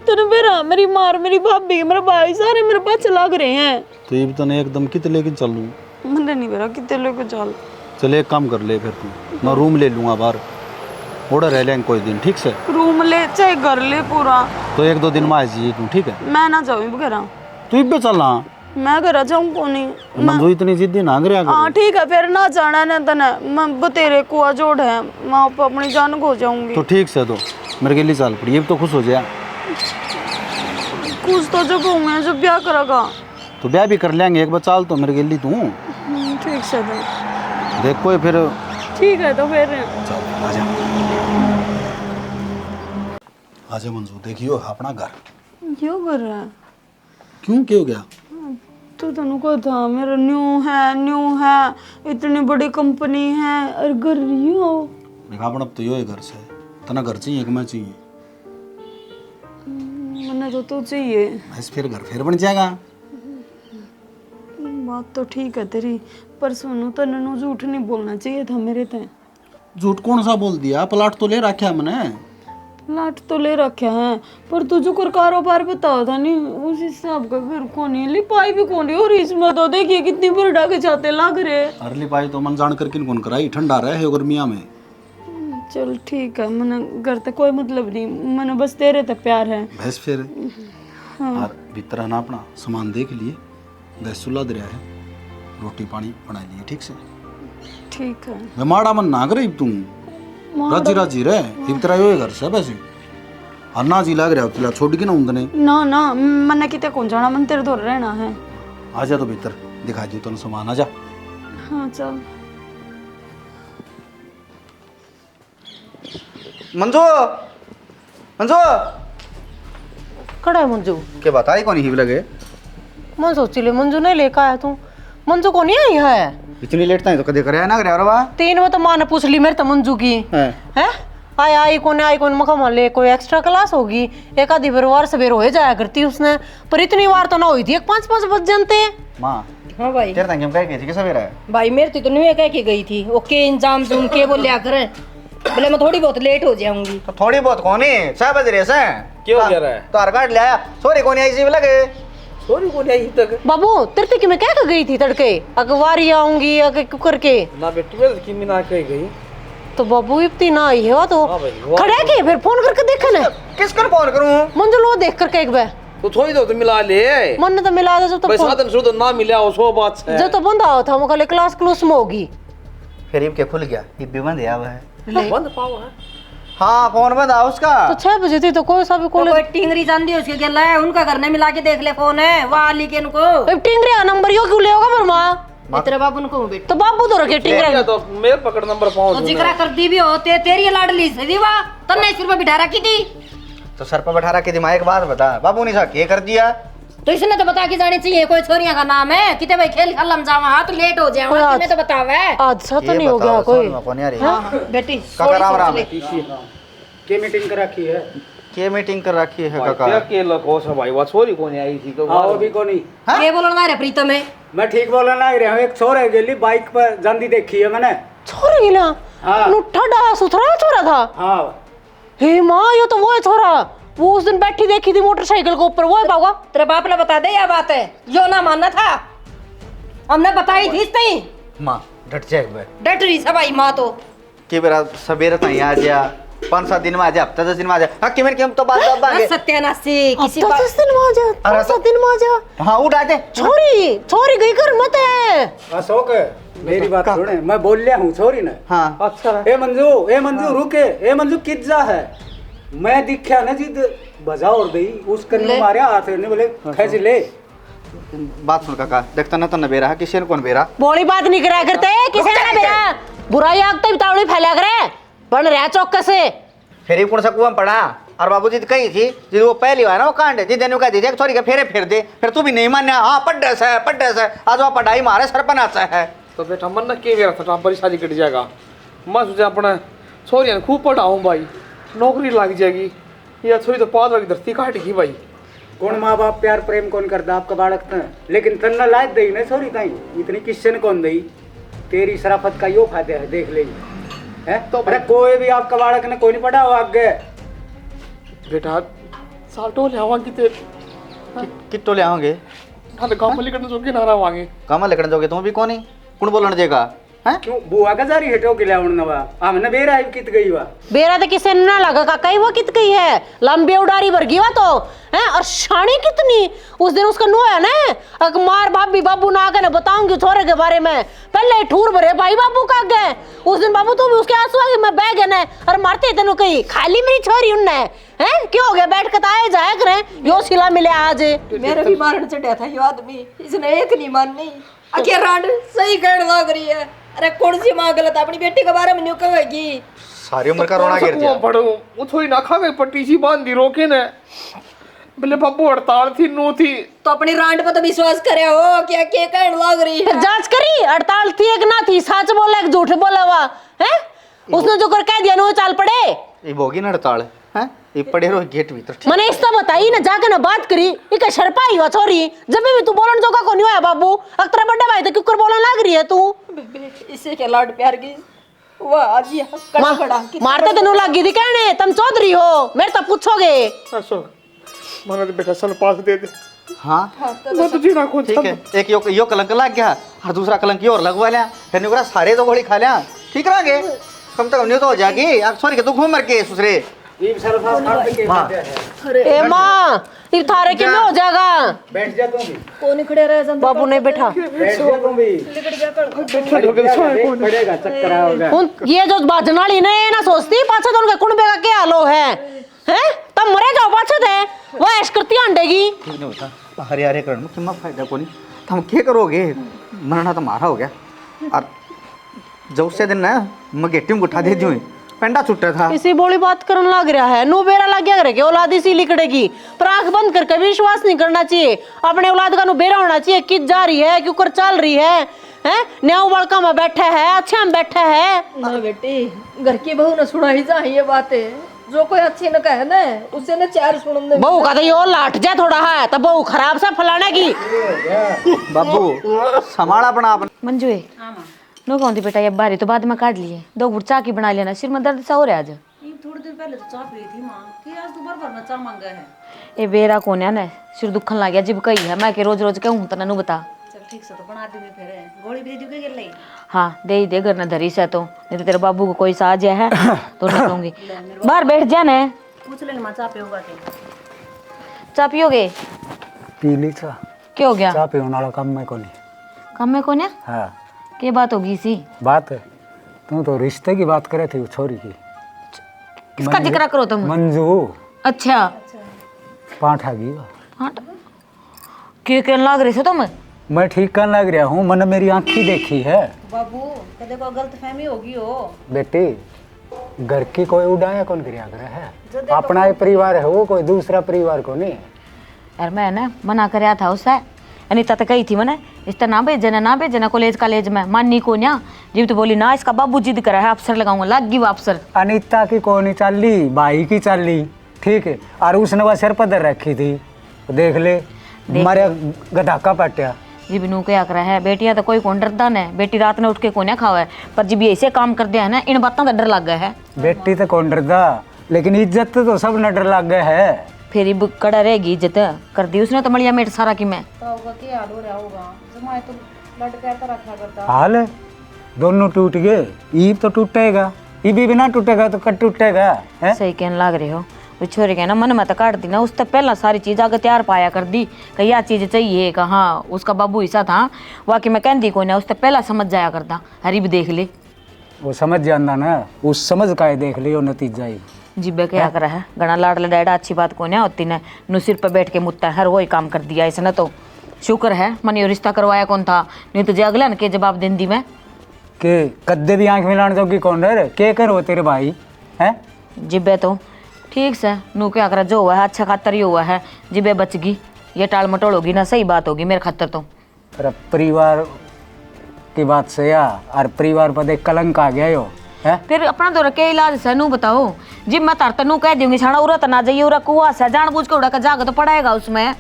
तेरे मेरा मेरी मार मेरी भाभी मेरा भाई सारे मेरे पास लग रहे हैं तो ये तो नहीं एकदम कितने लेके चल लूँ मैंने नहीं मेरा कितने लेके चल चल एक काम कर ले फिर तू मैं रूम ले लूँगा बाहर ऑर्डर रह लेंगे कोई दिन ठीक से रूम ले चाहे घर ले पूरा तो 1-2 दिन में आ जाइए तू ठीक है। मैं ना जाऊँ घर तू इब्बे चलना मैं घर जाऊँ को नहीं मंजू इतनी जिद्दी ना करे हाँ ठीक है फिर ना जाना ना तने मैं बतेरे कुआ जोड़ है मैं अपनी जान खो जाऊंगी तो ठीक से तो मेरे के लिए चल पड़ी ये तो खुश हो जाए कुछ तो जब मैं जब ब्याह करेगा तो ब्याह भी कर लेंगे एक बार चाल तो मेरे के लिए तू ठीक से तो देख कोई फिर ठीक है तो फिर आजा आजा मंजू देखियो अपना घर क्यों कर रहा है क्यों क्या हो गया तो तेन को था मेरा न्यू है इतनी बड़ी कंपनी है और घर रही हो देखा अपन अब तो यो है घर से तना घर चाहिए कि मैं चाहिए मैंने तो तू चाहिए बस फिर घर फिर बन जाएगा। बात तो ठीक है तेरी पर सुनो तने झूठ नहीं बोलना चाहिए था मेरे ते झूठ कौन सा बोल दिया? प्लाट तो ले रखा मैंने। लाट तो ले रखे हैं पर तुझे को कारोबार बताओ था नहीं उस हिसाब का घर को नहीं लिपाई भी कौन और इसमें तो देखिए कितनी बड़ा के छाते लग रहे। अरली पाई तो मन जान कर किन कौन कराई, ठंडा रहे गर्मिया में। चल ठीक है, मैंने घर तक कोई मतलब नहीं, मैंने बस तेरे तक प्यार है। भैंस फिर और भीतर है ना अपना सामान देख लिए, गैस चूल्हा दे रहा है, रोटी पानी बना लिए ठीक से। ठीक है मैं माड़ा मन ना करे तुम, राजी राजी रहे इतना यो घर से वैसे अन्ना जी लग रहा है तिला छोड़ के ना उंदने ना ना मैंने कितने कौन जाना, मन तेरे दौर रहना है। आजा तो भीतर दिखा दी तो सामान, आजा। हाँ चल। मंजू मंजू कड़ा है मंजू के बताई कौन ही लगे? मैं सोची ले मंजू नहीं लेकर आया तू, मंजू को नहीं आई है। इतनी लेट तक तो कदे करे ना करे वाह। 3 में तो माँ ने पूछ ली मेरे तो मंजू की है आई कौन मखा मान ले कोई एक्स्ट्रा क्लास होगी, एक आधी बार सवेर हो जाया करती उसने, पर इतनी बार तो ना हुई थी, 5-5 बज जानते। माँ हाँ भाई तेरे तक कह गई थी कि सवेरा है भाई मेरे तो नहीं कह के गई थी, ओके इंजाम जूम के बोलिया कर बोले मैं थोड़ी बहुत लेट हो जाऊंगी। तो थोड़ी बहुत कौन है 6 बज रहे से क्यों कह रहा है? तो आधार कार्ड ले आया, सॉरी कौन आई सी लगे सॉरी कौन आई तक बाबू तेरे तक मैं कह गई थी तड़के अगवारी आऊंगी अगर क्यों करके ना बेटी में की मिना कह गई तो बाबू इतनी ना आई है तो हाँ भाई, वो खड़े के फिर फोन करके देखा ना किसको फोन करूं? मंजू लो देख करके एक बार तो थोड़ी तो मिला ले मन ने तो मिला दे जब तो भाई साधन सुधन ना मिला हो सो बात है। जब तो बंद आओ था मुझे क्लास क्लूस में होगी फिर ये क्या खुल गया? ये भी बंद है बंद पाओ है। हाँ फोन बंद आ उसका। तो 6 बजे थी तो कोई सा भी कॉलेज कोई टिंगरी जानती है उसके गला है उनका घर ने मिला के देख ले फोन है वहाँ लिखे उनको टिंगरे नंबर यो क्यों ले होगा पर माँ तेरे बाबू को बेटा तो बाबू तो रखे टिंगरे तो मेरे पकड़ नंबर पाओ तो जिक्र कर दी भी होते तेरी लाडली सदी वाह तन्ने सिर पे बिठा रखी थी तो सर पर बैठा रखी थी माँ, एक बात बता बाबू ने क्या कर दिया? तो इसने तो बता के जानी चाहिए कोई छोरियां का नाम है किते भाई खेल खलम जावा हां तो लेट हो जाए तूने तो बतावे आज सा तो नहीं हो गया कोई कौन यार? हां बेटी काका राम राम। के मीटिंग कर रखी है? के मीटिंग कर रखी है काका? क्या के लको सब भाई वो छोरी कौन आई थी तो आओ भी को नहीं। ये बोलना रे प्रीतम है मैं ठीक बोलना लग रहा हूँ, एक छोरा गेली बाइक पर जांदी देखी है मैंने। छोरा गिला हाँ। लुट्ठा डा सुथरा छोरा था। हाँ हे माँ ये तो वो है छोरा, वो उस दिन बैठी देखी थी मोटरसाइकिल के ऊपर, वो है बाबा। तेरे बाप ने बता दे यह बात है जो ना मानना था हमने बताई थी नहीं माँ डट जाए एक बार डट रही सब आई माँ तो कि बेरा सवेरे तक आ जा 5-7 दिन में आ जा, हफ्ता 10 दिन में आ जा। हाँ कि मेरे तो बात बात बात सत्यानाशी किसी हफ्ता 10 दिन में आ जा, 5-7 दिन में आ जा। हाँ उठ आते छोरी गई कर मत है। अशोक मेरी बात सुने, मैं बोल लिया हूँ छोरी ने। हाँ अच्छा ए मंजू रुके, ए मंजू किज्जा है मैं दिखा ना जिद बजा और दई उस कन्ने मारे हाथ ने बोले खींच ले। बात सुन काका, देखता ना तो न बेरा किसी ने कौन बेरा बोली बात नहीं करा करते किसी ने बेरा बुराई आगते बितावड़ी फैला करे बन रहा चौक से। फिर कौन सा कुआं पड़ा और बाबूजी कही थी जिद वो पहली बार ना वो कांड जिद ने कह दी थी छोरी के फेरे फिर दे, फिर तू भी नहीं मान्या। हाँ पड्डस है आज वो पढ़ाई मारे सर पर नाचा है। तो बेटा मन के मेरा था बड़ी शादी कट जाएगा, मैं सोचा अपना छोरियां खूब पढ़ाऊं भाई नौकरी लग जाएगी, या छोरी तो पाद वाली धरती काटेगी भाई। कौन माँ बाप प्यार प्रेम कौन करता आपका बालक था, लेकिन तन्ना लायक दई ना छोरी ताई इतनी किस्से ने कौन दई। तेरी शराफत का यो फायदा है देख ले है। तो अरे कोई भी आपका बालक ने कोई नहीं पढ़ा हो आगे बेटा साल टोले आवा किते कितो ले आओगे? हाँ तो गाँव में लेकर जो के नारा वांगे काम लेकर जाओगे तुम भी कौन ही कौन बोलने देगा हैं? क्यों बुआ का जारी हेटो के लाउन नवा हमने बेरा आई कित गई वा बेरा तो किसे ना लगा काका वो कित गई है लंबी उड़ारी भर गई वा तो है और शानी कितनी उस दिन उसका नो है ना अग मार भाभी बाबू ना आके ना बताऊंगी छोरे के बारे में पहले ठूर भरे भाई बाबू का गए उस दिन बाबू तू भी उसके आंसू आगे मैं बह गए और मारते तेनों कही खाली मेरी छोरी उनने हैं क्यों हो गया बैठ के आए जाया करे यो सिला मिले आज मेरे भी मारने चढ़ा था यो आदमी इसने एक नहीं माननी आखिर रांड सही कहने लग रही है। अरे कौन सी माँ गलत अपनी बेटी के बारे में न्यू कहेगी सारी उम्र का रोना गिर गया। पढ़ो वो थोड़ी ना खावे पट्टी सी बांध दी रोके ने बोले बाबू हड़ताल थी नो थी तो अपनी रांड पे तो विश्वास करे हो क्या क्या कहने लग रही है। जांच करी हड़ताल थी एक ना थी सच बोला एक झूठ बोला हुआ है उसने जो कर कह दिया ना वो चाल पड़े ये भोगी ना हड़ताल हैं ये पड़े रहो गेट भीतर मैंने इसका बताई ना जाके ना बात करी इक शर्पाई हुआ छोरी जब भी तू बोलन जोगा को नहीं होया बाबू अक्तरा बड़ा भाई तो क्यों बोलने लग रही है तू इससे क्या लाड प्यार की वाह आज ये कड़ा कड़ा मारते तेनू लगी थी कहने तुम चौधरी हो मेरे तो पूछोगे। मैंने तो बेटा सन पास दे दे। हाँ मैं तो जीना कौन ठीक है, एक यो कलंक लग गया और दूसरा कलंक और लगवा लिया, फिर निकला सारे तो गोली खा लिया, ठीक रहेंगे कम तक नहीं तो हो जाएगी। अब सॉरी के दुख में मर के ससुरे ए माँ ये थारे के में हो जाएगा। बैठ जा तुम भी, कौन खड़े रहे बाबू नहीं बैठा। बैठ जा तुम भी, पड़ेगा चक्कर आओगे। उन ये जो बाजन वाली ने ना सोचती पाछे तो उनके कुंबे का क्या हालो है हैं तब मरे जाओ पाछे थे वो ऐश करती अंडेगी। ठीक नहीं होता हरे हरे करने में कितना फायदा कोनी, तो हम क्या करोगे, मरना तो मारा हो गया। और जब उससे दिन ना मैं गेटी में उठा दे दूँ पेंडा छुट्टा था। इसी बोली बात करने लग रहा है, नु बेरा लग गया करे औलाद इसी लिकड़ेगी, पर आंख बंद करके विश्वास नहीं करना चाहिए। अपने औलाद का नु बेरा होना चाहिए, किस जा रही है क्यों कर चल रही है, हैं न्याऊ बड़का में बैठा है अच्छा में बैठा है। ना बेटी घर की बहू ने सुनाई जा ये बातें, जो कोई अच्छी न कहे ना उसे न चार सुन दे। बहू का तो ये लाट जा थोड़ा है तो बहू खराब सा फलाने की। बाबू संभाल अपना आप। मंजू है नो कौन थी बेटा, ये बारी तो बाद में काट लिए, 2 घुट चाय की बना लेना, सिर में दर्द सा हो रहा है आज। थोड़ी देर पहले तो चाय पी थी माँ कि आज तो बार में चाय मांगा है। ये बेरा कौन है ना सिर दुखन लग गया जिब कही है मैं के रोज रोज कहूँ तो ननू बता। चल ठीक से तो बना दूंगी फिर गोली भी दे दूंगी के लिए। हाँ दे ही दे घर न धरी से तो, नहीं तो तेरे बाबू को कोई साज है तो नहीं कहूँगी। बाहर बैठ जा ना, पूछ ले माँ चाय पियोगा के चाय पियोगे? पी ली चा, क्या हो गया? चाय पीने वाला काम में कोनी। काम में कौन है? हाँ क्या बात होगी सी? बात है तुम तो रिश्ते की बात करे थे, छोरी की। किसका जिक्र करो तुम? मंजू अच्छा पाठा की। हाँ क्यों कहने लग रहे हो तुम? मैं ठीक करने लग रहा हूँ, मैंने मेरी आँखी देखी है। बाबू कदे को गलतफहमी होगी हो बेटी घर की कोई उड़ाया कौन कर है, अपना ही परिवार है वो, कोई दूसरा परिवार को नहीं है। यार मैं ना मना कराया था उससे, अनिता तो कही थी मैंने इस तरह ना भेजना कॉलेज में, माननी को ना जीव तो बोली ना इसका बाबू जिद करा है अफसर लगाऊंगा, लग गई वो अफसर। अनिता की कोई नहीं चली, भाई की चली, ठीक है। और उसने वह सिर पर रखी थी, देख ले मारे गधाका पट्या। जी बिनू क्या कर है, बेटियां तो कोई कौन डरदा न, बेटी रात में उठ के कोने खावा है, पर जब ये ऐसे काम कर दिया है ना इन बातों का डर लग गया है। बेटी तो कौन डरदा, लेकिन इज्जत तो सब न डर लग गया है। फिर ही कड़ा रहेगी इज्जत कर दी उसने तो मलिया मेट सारा की मैं होगा कि हाल हो रहा होगा जमाए तो लड़ करता रखा करता। हाल है दोनों टूट गए, ईब तो टूटेगा, ईब भी ना टूटेगा तो कट टूटेगा है? सही कहने लग रहे हो। वो छोरे के ना मन में तो काट दी ना, उससे पहला सारी चीज़ आगे तैयार पाया कर दी कि यह चीज़ चाहिए कि हाँ उसका बाबू ऐसा था, वाकई में कहती कोई ना, उससे पहला समझ जाया करता। हरी भी देख ले वो समझ जाना ना, उस समझ का देख लियो नतीजा ही। जिब्बे क्या कर है घना लाड लडाड़ा अच्छी बात को ना होती ने, नु सिर पर बैठ के मुत्ता हर वही काम कर दिया इसने तो शुक्र है मनी रिश्ता करवाया कौन था, नहीं तो अगला न के जवाब देंदी मैं के कद्दे भी आंख मिलाने जोगी कौन है, के करो तेरे भाई है? जिब्बे तो ठीक से नू क्या करा, जो हुआ है अच्छा खातर ही हुआ है, जिब्बे बच गई, ये टाल मटोल होगी ना सही बात होगी मेरे खातर तो। परिवार की बात से या और परिवार पर एक कलंक आ गया हो है? फिर अपना तो रखे इलाज से नू बताओ, जिब मैं तार तनू कह दूंगी छाना उरा ना जाइए उरा कुआ से जान बूझ के उड़ा का जाग तो पड़ेगा उसमें।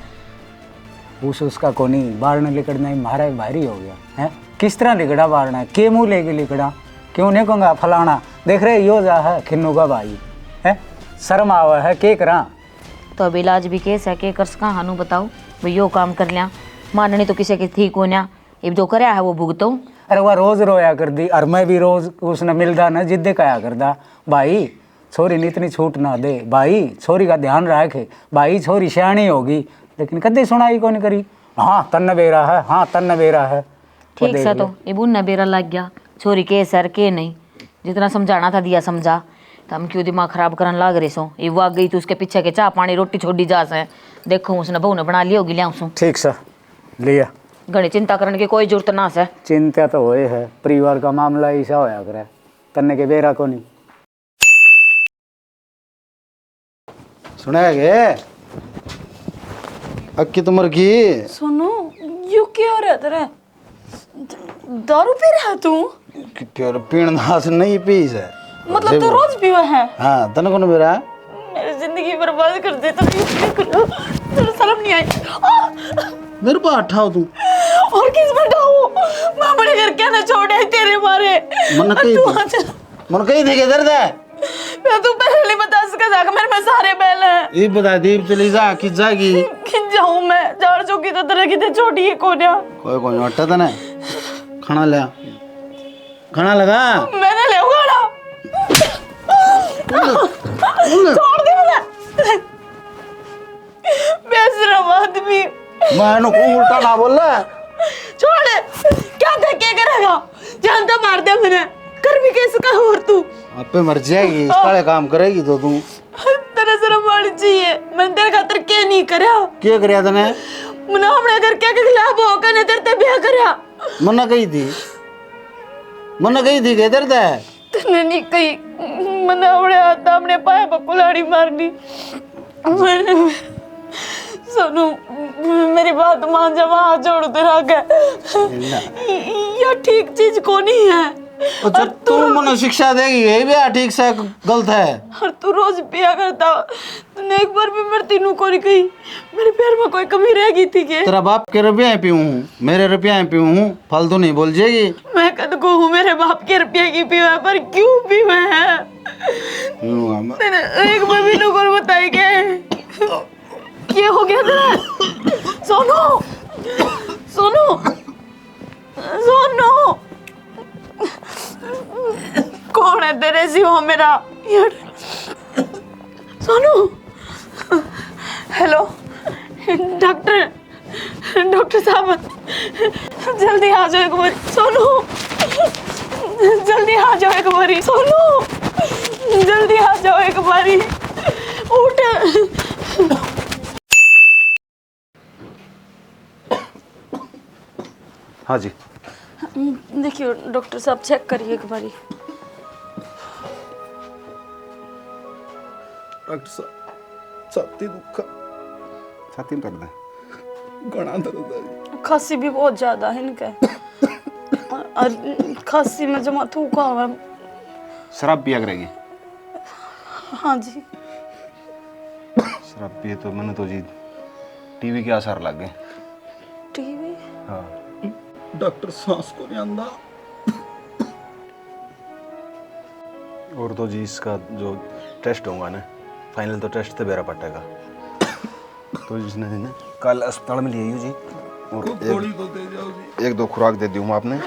उसका कोनी बारने लिकड़ना ही मारा भारी हो गया है, किस तरह लिकड़ा बारना, के मुँह लेके लिकड़ा, क्यों नहीं कहूँगा फलाना देख रहे यो जा है खिन्नू का भाई है, शर्म आवा है के करा। तो अब इलाज भी केस है के कर सका हानू बताओ भाई यो काम कर लिया, माननी तो किसी की ठीक हो ना, अब जो कराया है वो भुगतो। अरे वह रोज रोया कर दी और मैं भी रोज उसने मिलदा ना जिद्दे कया करदा, भाई छोरी ने इतनी छूट ना दे, भाई छोरी का ध्यान रखे, भाई छोरी सियाणी होगी, लेकिन कदे सुनाई कौन करी, हाँ तन्न बेरा है, हाँ तन्न बेरा है। ठीक सा तो ये बुन बेरा लग गया, छोरी के सर के नहीं, जितना समझाना था दिया समझा, तो हम क्यों दिमाग खराब करने लग रहे सो, ये वो आ गई तो उसके पीछे के चाह पानी रोटी छोड़ी जा से, देखो उसने बहू ने बना ली होगी लिया सो। ठीक सा लिया, घनी चिंता करने की कोई जरूरत ना से, चिंता तो होए है, परिवार का मामला ऐसा होया करे, तन्ने के बेरा को नहीं सुना गे अक्की तुमर की। सुनो यू क्या हो रहा तेरा, दारू पी रहा तू? क्या पीण नास नहीं पी से, मतलब तो रोज पीवा है? हाँ तन कौन मेरा मेरी जिंदगी बर्बाद कर देता, तेरा शर्म नहीं आई? मेरे को हटाओ तू, और किस पर डाऊ, मैं बड़े घर क्या ना छोड़े तेरे मारे। मन कही मन कहीं थे दर्द है मैं तू पहले बता सका जाकर मेरे में सारे बैल हैं। ये बता दीप चली जा किस जागी खिंच जाऊं मैं जाड़ चौकी तो तरह की ते छोटी है कोन्या कोई कोई हटा था ना खाना ले खाना लगा मैंने ले खाना छोड़ दे मुझे बेशरम आदमी मैं को उल्टा ना बोल रहा छोड़ क्या धक्के करेगा जानता मार दे मैंने कर भी कैसे का और तू आप पे मर जाएगी इस काले काम करेगी तो तू तेरे शर्म आनी चाहिए मैंने तेरे खातर क्या नहीं करया क्या करया तने मना हमने घर के खिलाफ होकर ने तेरे ब्याह करया मना कही थी के दर्द है तने नहीं कही मना हमने हाथ हमने पाए बकुलाड़ी मारनी सोनू मेरी बात मान जा वहां जोड़ तेरा आगे ये ठीक चीज को नहीं है अच्छा तू मने शिक्षा देगी ये भी ठीक से गलत है और तू रोज पिया करता तूने एक बार भी मेरे तीनों को नहीं कही मेरे पैर में कोई कमी रह गई थी के तेरा बाप के रुपये पीऊं हूं मेरे रुपये पीऊं हूं फालतू नहीं बोल जाएगी मैं कद को हूँ मेरे बाप के रुपये की पीवा पर क्यों पीवा है तेरे एक बार भी लोगों को बताई के क्या हो गया तेरा सोनू सोनू सोनू कौन है तेरे सिवा मेरा सोनू हेलो डॉक्टर साहब जल्दी आ जाओ एक बार सोनू जल्दी आ जाओ एक बारी सोनू जल्दी आ जाओ एक बारी उठ हाँ जी देखिए डॉक्टर साहब चेक करिए एक बारी डॉक्टर साहब छाती दुखा छाती में दर्द है घना दर्द है खांसी भी बहुत ज्यादा है इनका और खांसी में जमा थूका हुआ है। शराब पिया करेगी हाँ जी शराब पिए तो मैंने तो जी टीवी के आसार लग गए टीवी हाँ डॉक्टर सांस को नहीं आंदा और तो जी इसका जो टेस्ट होगा ना फाइनल तो टेस्ट तो बेरा पटेगा तो जिसने ना कल अस्पताल में लिए जी और गोली तो दे जाओ जी एक दो खुराक दे दूँ आपने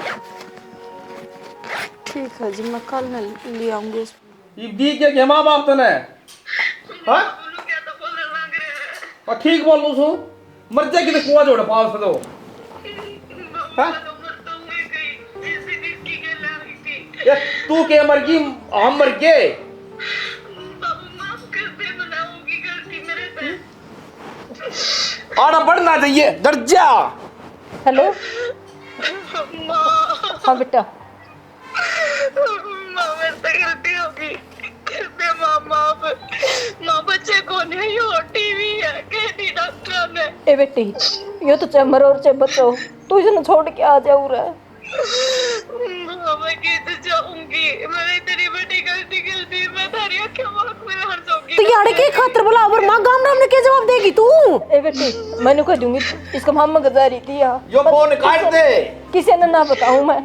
ठीक है जी मैं कल में ले आऊंगी ये दी के मां बाप तने हां और ठीक बोल लूं सो मर जाए कि कुआ जोड़ पास पे तो हां ये तू के मर गई हम मर गए आना बढ़ना चाहिए दर्जा हेलो हाँ बेटा गलती होगी माँ बच्चे को नहीं हो टीवी है कहती डॉक्टर ने ए बेटी यो तो चाहे मरो और चाहे बचो तू इसे छोड़ के आ जाऊ रे मैं कैसे जाऊंगी मैंने इतनी बड़ी गलती मैं थारी आंखें मांग में हर जाऊंगी तो यार के खातिर बोला और मां गाम नाम ने क्या जवाब देगी तू ए बेटी मैंने कह दूंगी इसका मामा गजारी थी यो फोन काट दे किसी ने ना बताऊं मैं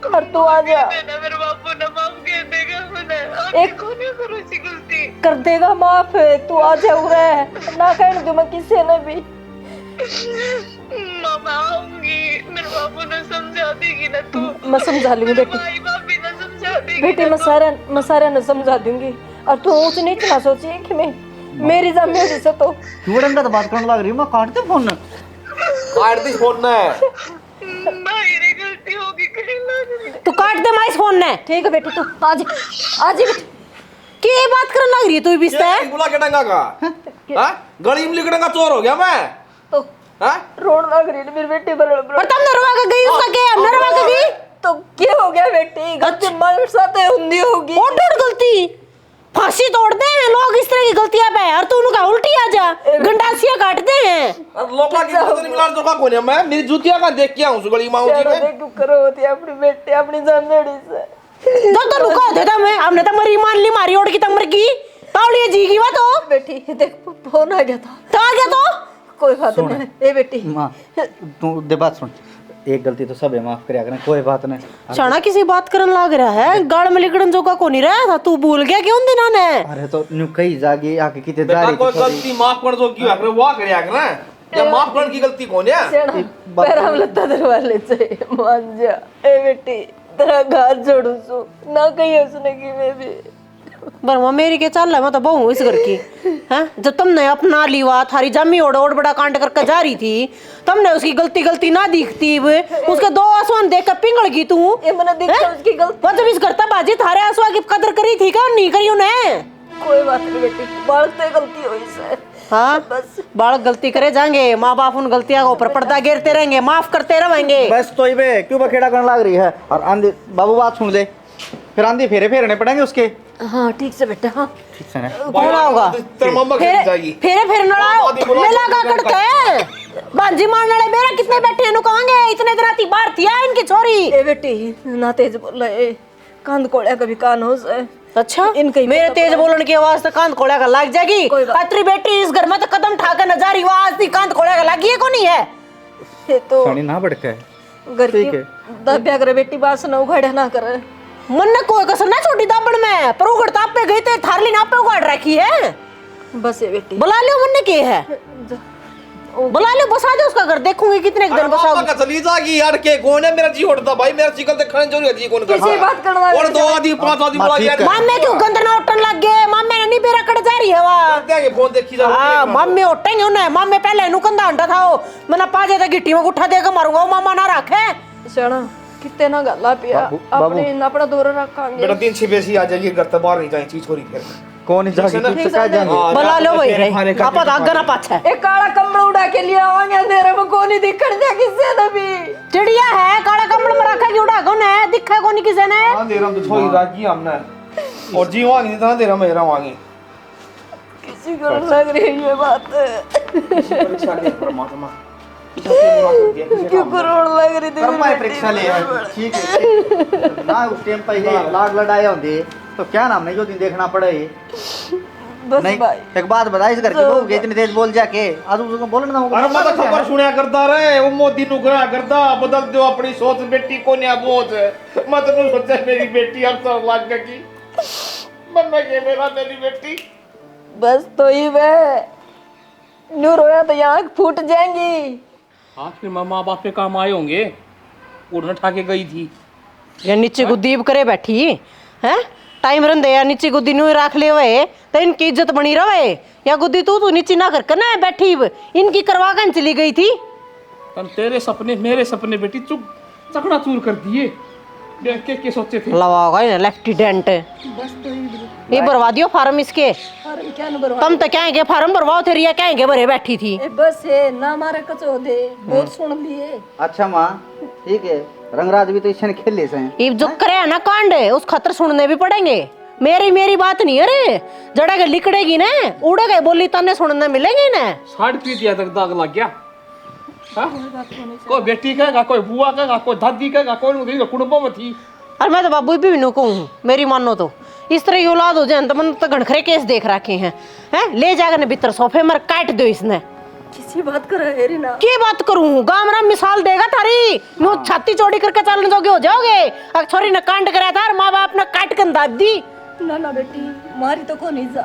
और तू आ जा मेरे बापू ने माफ कर देगा मैंने एक कौन करो सी गलती कर देगा माफ तू आ जाऊ रे ना कहने दूं मैं किसी ने भी मामा आऊंगी मेरे बापू ने समझा देगी ना तू मैं समझा लूंगी बेटी माई बापी ने समझा देगी बेटी मैं सारे ने समझा दूंगी और तू ऊंच नीच ना सोची कि मैं मेरी जिम्मेदारी से तो क्यों तो बात करने लग रही हूँ मैं काट दे फोन काट दी फोन ने मेरी गलती होगी कहीं ना तू काट दे माइस फोन ने ठीक है बेटी तू आज बेटी की बात करने लग रही है तू भी इससे बुला के डंगा का हां गली में लिखने चोर हो गया मैं तो हां रोड लग रही है मेरी बेटी पर तुम नरवा के गई उसका क्या नरवा के गई तो क्या हो गया बेटी गलती मेरे साथ हुंदी होगी और गलती फांसी तोड़ते हैं लोग इस तरह की गलतियां पे और तू उनका उल्टी आ जा गंडासियां काटते हैं और लोगों की पता नहीं मिलान जोगा कोने मैं मेरी जूतियां का देख के आऊं सु गली माऊ जी में देखो करो होती अपनी बेटी अपनी जाननेड़ी से तो रुको देता मैं हमने तो मरी मान ली मारी ओड़ की तमर की तावली जी की बात हो बेटी देख फोन आ गया था तो आ गया तो कोई बात नहीं ए बेटी माँ तू दे बात सुन एक गलती तो सब है, माफ कर करें, कोई बात नहीं। छाना किसी बात करन लाग रहा है, गाड़ में लिकड़न जो का को नहीं रहा था, तू भूल गया क्यों दिना ने? अरे तो न्यू कई जागे आके किते जा बेटा रही कोई गलती माफ कर दो क्यों आखिर वाह करे आखिर ना या माफ करने की गलती कौन है? पैरा में लत्ता दरवाले से मान जा ए बेटी, तेरा हाथ जोड़ू सु ना कही उसने की मैं भी बरमा मेरी के चाल है, मैं तो बहू इस घर की हैं। जब तुमने अपना लिवा थारी जमी ओड़ ओड़ बड़ा कांड करके जा रही थी, तुमने उसकी गलती ना दिखती, उसके दो आंसुआं देख कर पिघल गई तू। ये मैंने देखा उसकी गलती। वो जब इस घर तक बाजी थारे आंसुआ की कदर करी थी क्या नहीं करी उन्हें? कोई बात नहीं बेटी, बालक तो गलती हुई से। हाँ बस बालक गलती करे जाएंगे, माँ बाप उन गलतियों के ऊपर पर्दा घेरते रहेंगे, माफ करते रहेंगे। बस तो ये क्यों बखेड़ा करने लग रही है? और आंधी बाबू बात सुन ले, फिर आंधी फेरे फेरने पड़ेंगे उसके। हाँ ठीक से बेटा, हाँ ठीक से ना कौन होगा? तेरे मम्मा खेल जाएगी। फिर नड़ाओ मेला का कड़के बांजी मारने वाले मेरा कितने बैठे हैं नु कहांगे? इतने दिन राती बाहर थी है इनकी छोरी। ए बेटी ना तेज बोल रहे, कान कोड़े कभी कान हो से। अच्छा मेरे तेज बोलने की आवाज तो कान खोड़ा का लग जाएगी। अतरी बेटी इस घर में तो कदम ठाकर न जा रही, आवाज थी कान खोड़ा का लगी है को नहीं है? ये तो सोनी ना भड़के घर की दबिया करे बेटी, बात ना उघाड़े ना करे। मन ने कोई कसर ना छोटी दाबड़ में, पर उगड़ ताप पे गई थे थारली ना पे उगाड़ रखी है। बस ये बेटी बुला लियो मन ने की है, बुला लियो बसा दे उसका घर, देखूंगी कितने दिन बसाओगी। का चली जागी यार के कौन है? मेरा जी उठता भाई, मेरा चिकल देखने जरूरी जी कौन कर? किसी बात करना और दो आदमी पांच आदमी बुला यार। मामे क्यों गंदना उठन लग गए? मामे ने नहीं बेरा कट जा रही है वा देंगे फोन देखी जा। हां मामे उठेंगे उन्हें, मामे पहले नुकंदा अंडा था वो मैंने पाजे तक गिट्टी में उठा देकर मारूंगा, वो मामा ना रखे सणा कितने ना गल्ला पिया अपने अपना दूर रखांगे। बेटा 3 छिपेसी आ जाएगी, घर से बाहर नहीं जाए चीज छोरी फिर कौन ही जागी तुझसे कह जाएंगे? बुला लो भाई रे आपा आगे ना पाछे। एक काला कमरा उड़ा के लिए आवांगे, अंधेरे में कोई नहीं दिखण दे किसे ने भी। चिड़िया है काला कमल में रखा की उड़ा कौन है? दिखा कोनी किसे ने? अंधेरा में तो छोरी राजी हमने और जी वांगी इतना अंधेरा में रहा वांगी। किसी को लग रही है ये बात, परीक्षा ले परमात्मा क्यों करोड़ लग रही थी कर्मा परीक्षा ले ठीक है ना। उस टाइम पे ये लाग लड़ाया होंगे तो क्या नाम नहीं जो दिन देखना पड़े। बस नहीं भाई एक बात बता, इस घर के बहू के इतने तेज बोल जाके आज उसको बोलने ना। अरे मैं तो खबर सुनया करता रहे, वो मोदी नु करा करता बदल दो अपनी सोच, बेटी को न्या बोझ मैं तो सोचा मेरी बेटी अब तो लाग गई मन में के मेरा मेरी बेटी। बस तो ही वे न्यू रोया तो यहाँ फूट जाएंगी। हाँ फिर माँ बाप के काम आए होंगे, उड़ना ठा के गई थी या नीचे गुद्दीब करे बैठी है, टाइम रन दे या नीचे गुद्दी नु रख ले हुए तो इनकी इज्जत बनी रहे। या गुद्दी तू नीचे ना कर ना बैठी इनकी करवा कर चली गई थी। तेरे सपने मेरे सपने बेटी चुप चकना चूर कर दिए, के सोचे थे लवागा ना लेफ्टिनेंट। बस तो ये भरवा दियो फार्म इसके, फार्म क्या न भरवा? तुम तो कहेंगे फार्म भरवाओ थे रिया कहेंगे भरे बैठी थी। ए बस है ना मारे कचो दे बहुत सुन लिए। अच्छा माँ ठीक है, रंगराज भी तो इस खेल ले से ये जो करे ना कांड उस खतर सुनने भी पड़ेंगे। मेरी बात नहीं, अरे जड़ा के लिकड़ेगी ना उड़े गए बोली तने सुनने मिलेंगे ना। साढ़ पी दिया तक दाग लग गया। कोई बेटी कहेगा, कोई बुआ कहेगा, कोई दादी कहेगा, कोई कुटुंबों में थी। अरे मैं तो बाबू भी नु कहूँ मेरी मानो तो इस तरह की औलाद हो जाए तो मन तो घनखरे केस देख रखे हैं ले जाकर भीतर सोफे मर काट दो इसने। किसी बात कर है रे ना की बात करूं? गांव में मिसाल देगा थारी नो छाती चौड़ी करके चलने जोगे हो जाओगे। अगर छोरी ने कांड करा था माँ बाप ने काट कर दाब दी। ना बेटी मारी तो कौन जा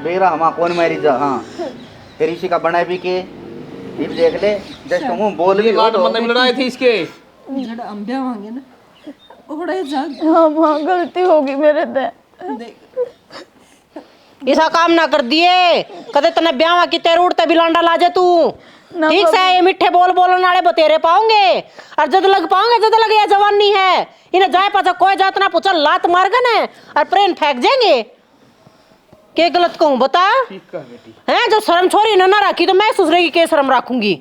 बेरा हमा कौन मारी जा। हाँ फिर इसी का बनाए भी के ये देख ले जैसे मुंह बोल भी लाट मतलब लड़ाई थी इसके जड़ा अंबिया मांगे ना उड़े जा। हाँ मां गलती होगी मेरे से, ऐसा काम ना कर दिए कदे तने ब्याह की तेरे उड़ते बिलांडा लाजे तू। ठीक से ये मिठे बोल बोलने वाले बतेरे पाओगे और जद लग पाओगे जद लग या जवानी है इन्हें जाए पाचा कोई जात ना पूछा लात मार गए और प्रेम फेंक जाएंगे। के गलत कहूँ बता हैं? जब शर्म छोरी ना रखी तो मैं सुसरे की के शर्म रखूंगी?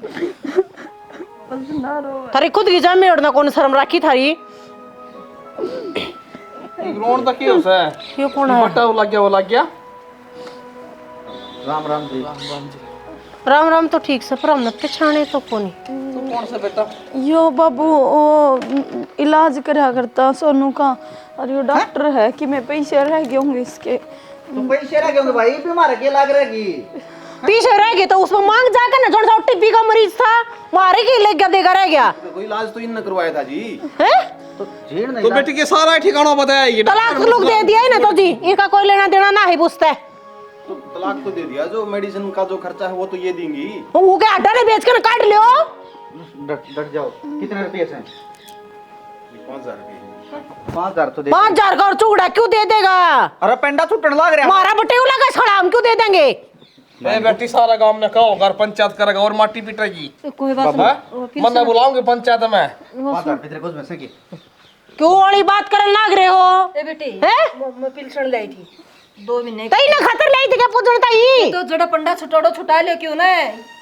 थारी खुद की जामे उड़ना कौन शर्म रखी थारी? रोन तक ही होता है ये कौन है? बट्टा वो लग गया। राम राम जी। राम राम तो ठीक से पर हमने पिछाने तो कोनी। तू कौन सा बेटा? यो बाबू वो इलाज करा करता सोनू का और यो डॉक्टर है कि मैं पैसे रह गए होंगे इसके। तो पैसे रह गए भाई बीमार के लाग रहेगी पीछे रह गए तो उसमें मांग जाकर ना जोड़ सा टीबी का मरीज था मारे की ले गया देगा रह गया कोई इलाज तो इन करवाया था जी। हैं? तो झीड़ नहीं तो बेटी के सारा ठिकाना बताया ये तलाक लोग दे दिया है ना तो जी, इनका कोई लेना देना ना है पूछता है। तो तलाक तो दे दिया, जो मेडिसिन का जो खर्चा है वो तो ये देंगी। वो क्या अड्डा ने बेच कर काट लियो। डट जाओ। कितने रुपये से? 5000 रुपये। 5000 तो दे। 5000 का और चूड़ा क्यों दे देगा? अरे पेंडा छुटन लग रहा। मारा बटे लगा छड़ा हम क्यों दे देंगे? मैं बेटी सारा गांव ने कहो घर पंचायत करेगा और माटी पिटेगी। कोई बात नहीं, मैं बुलाऊंगी पंचायत में। 5000 रुपये कुछ में से की। क्यों वाली बात करने लग रहे हो? ए बेटी हैं? मैं पिलसण लाई थी 2 महीने तई ना खातर लाई थी क्या पूछन ताई? तो जड़ा पंडा छुटाड़ो छुटा लियो क्यों ना?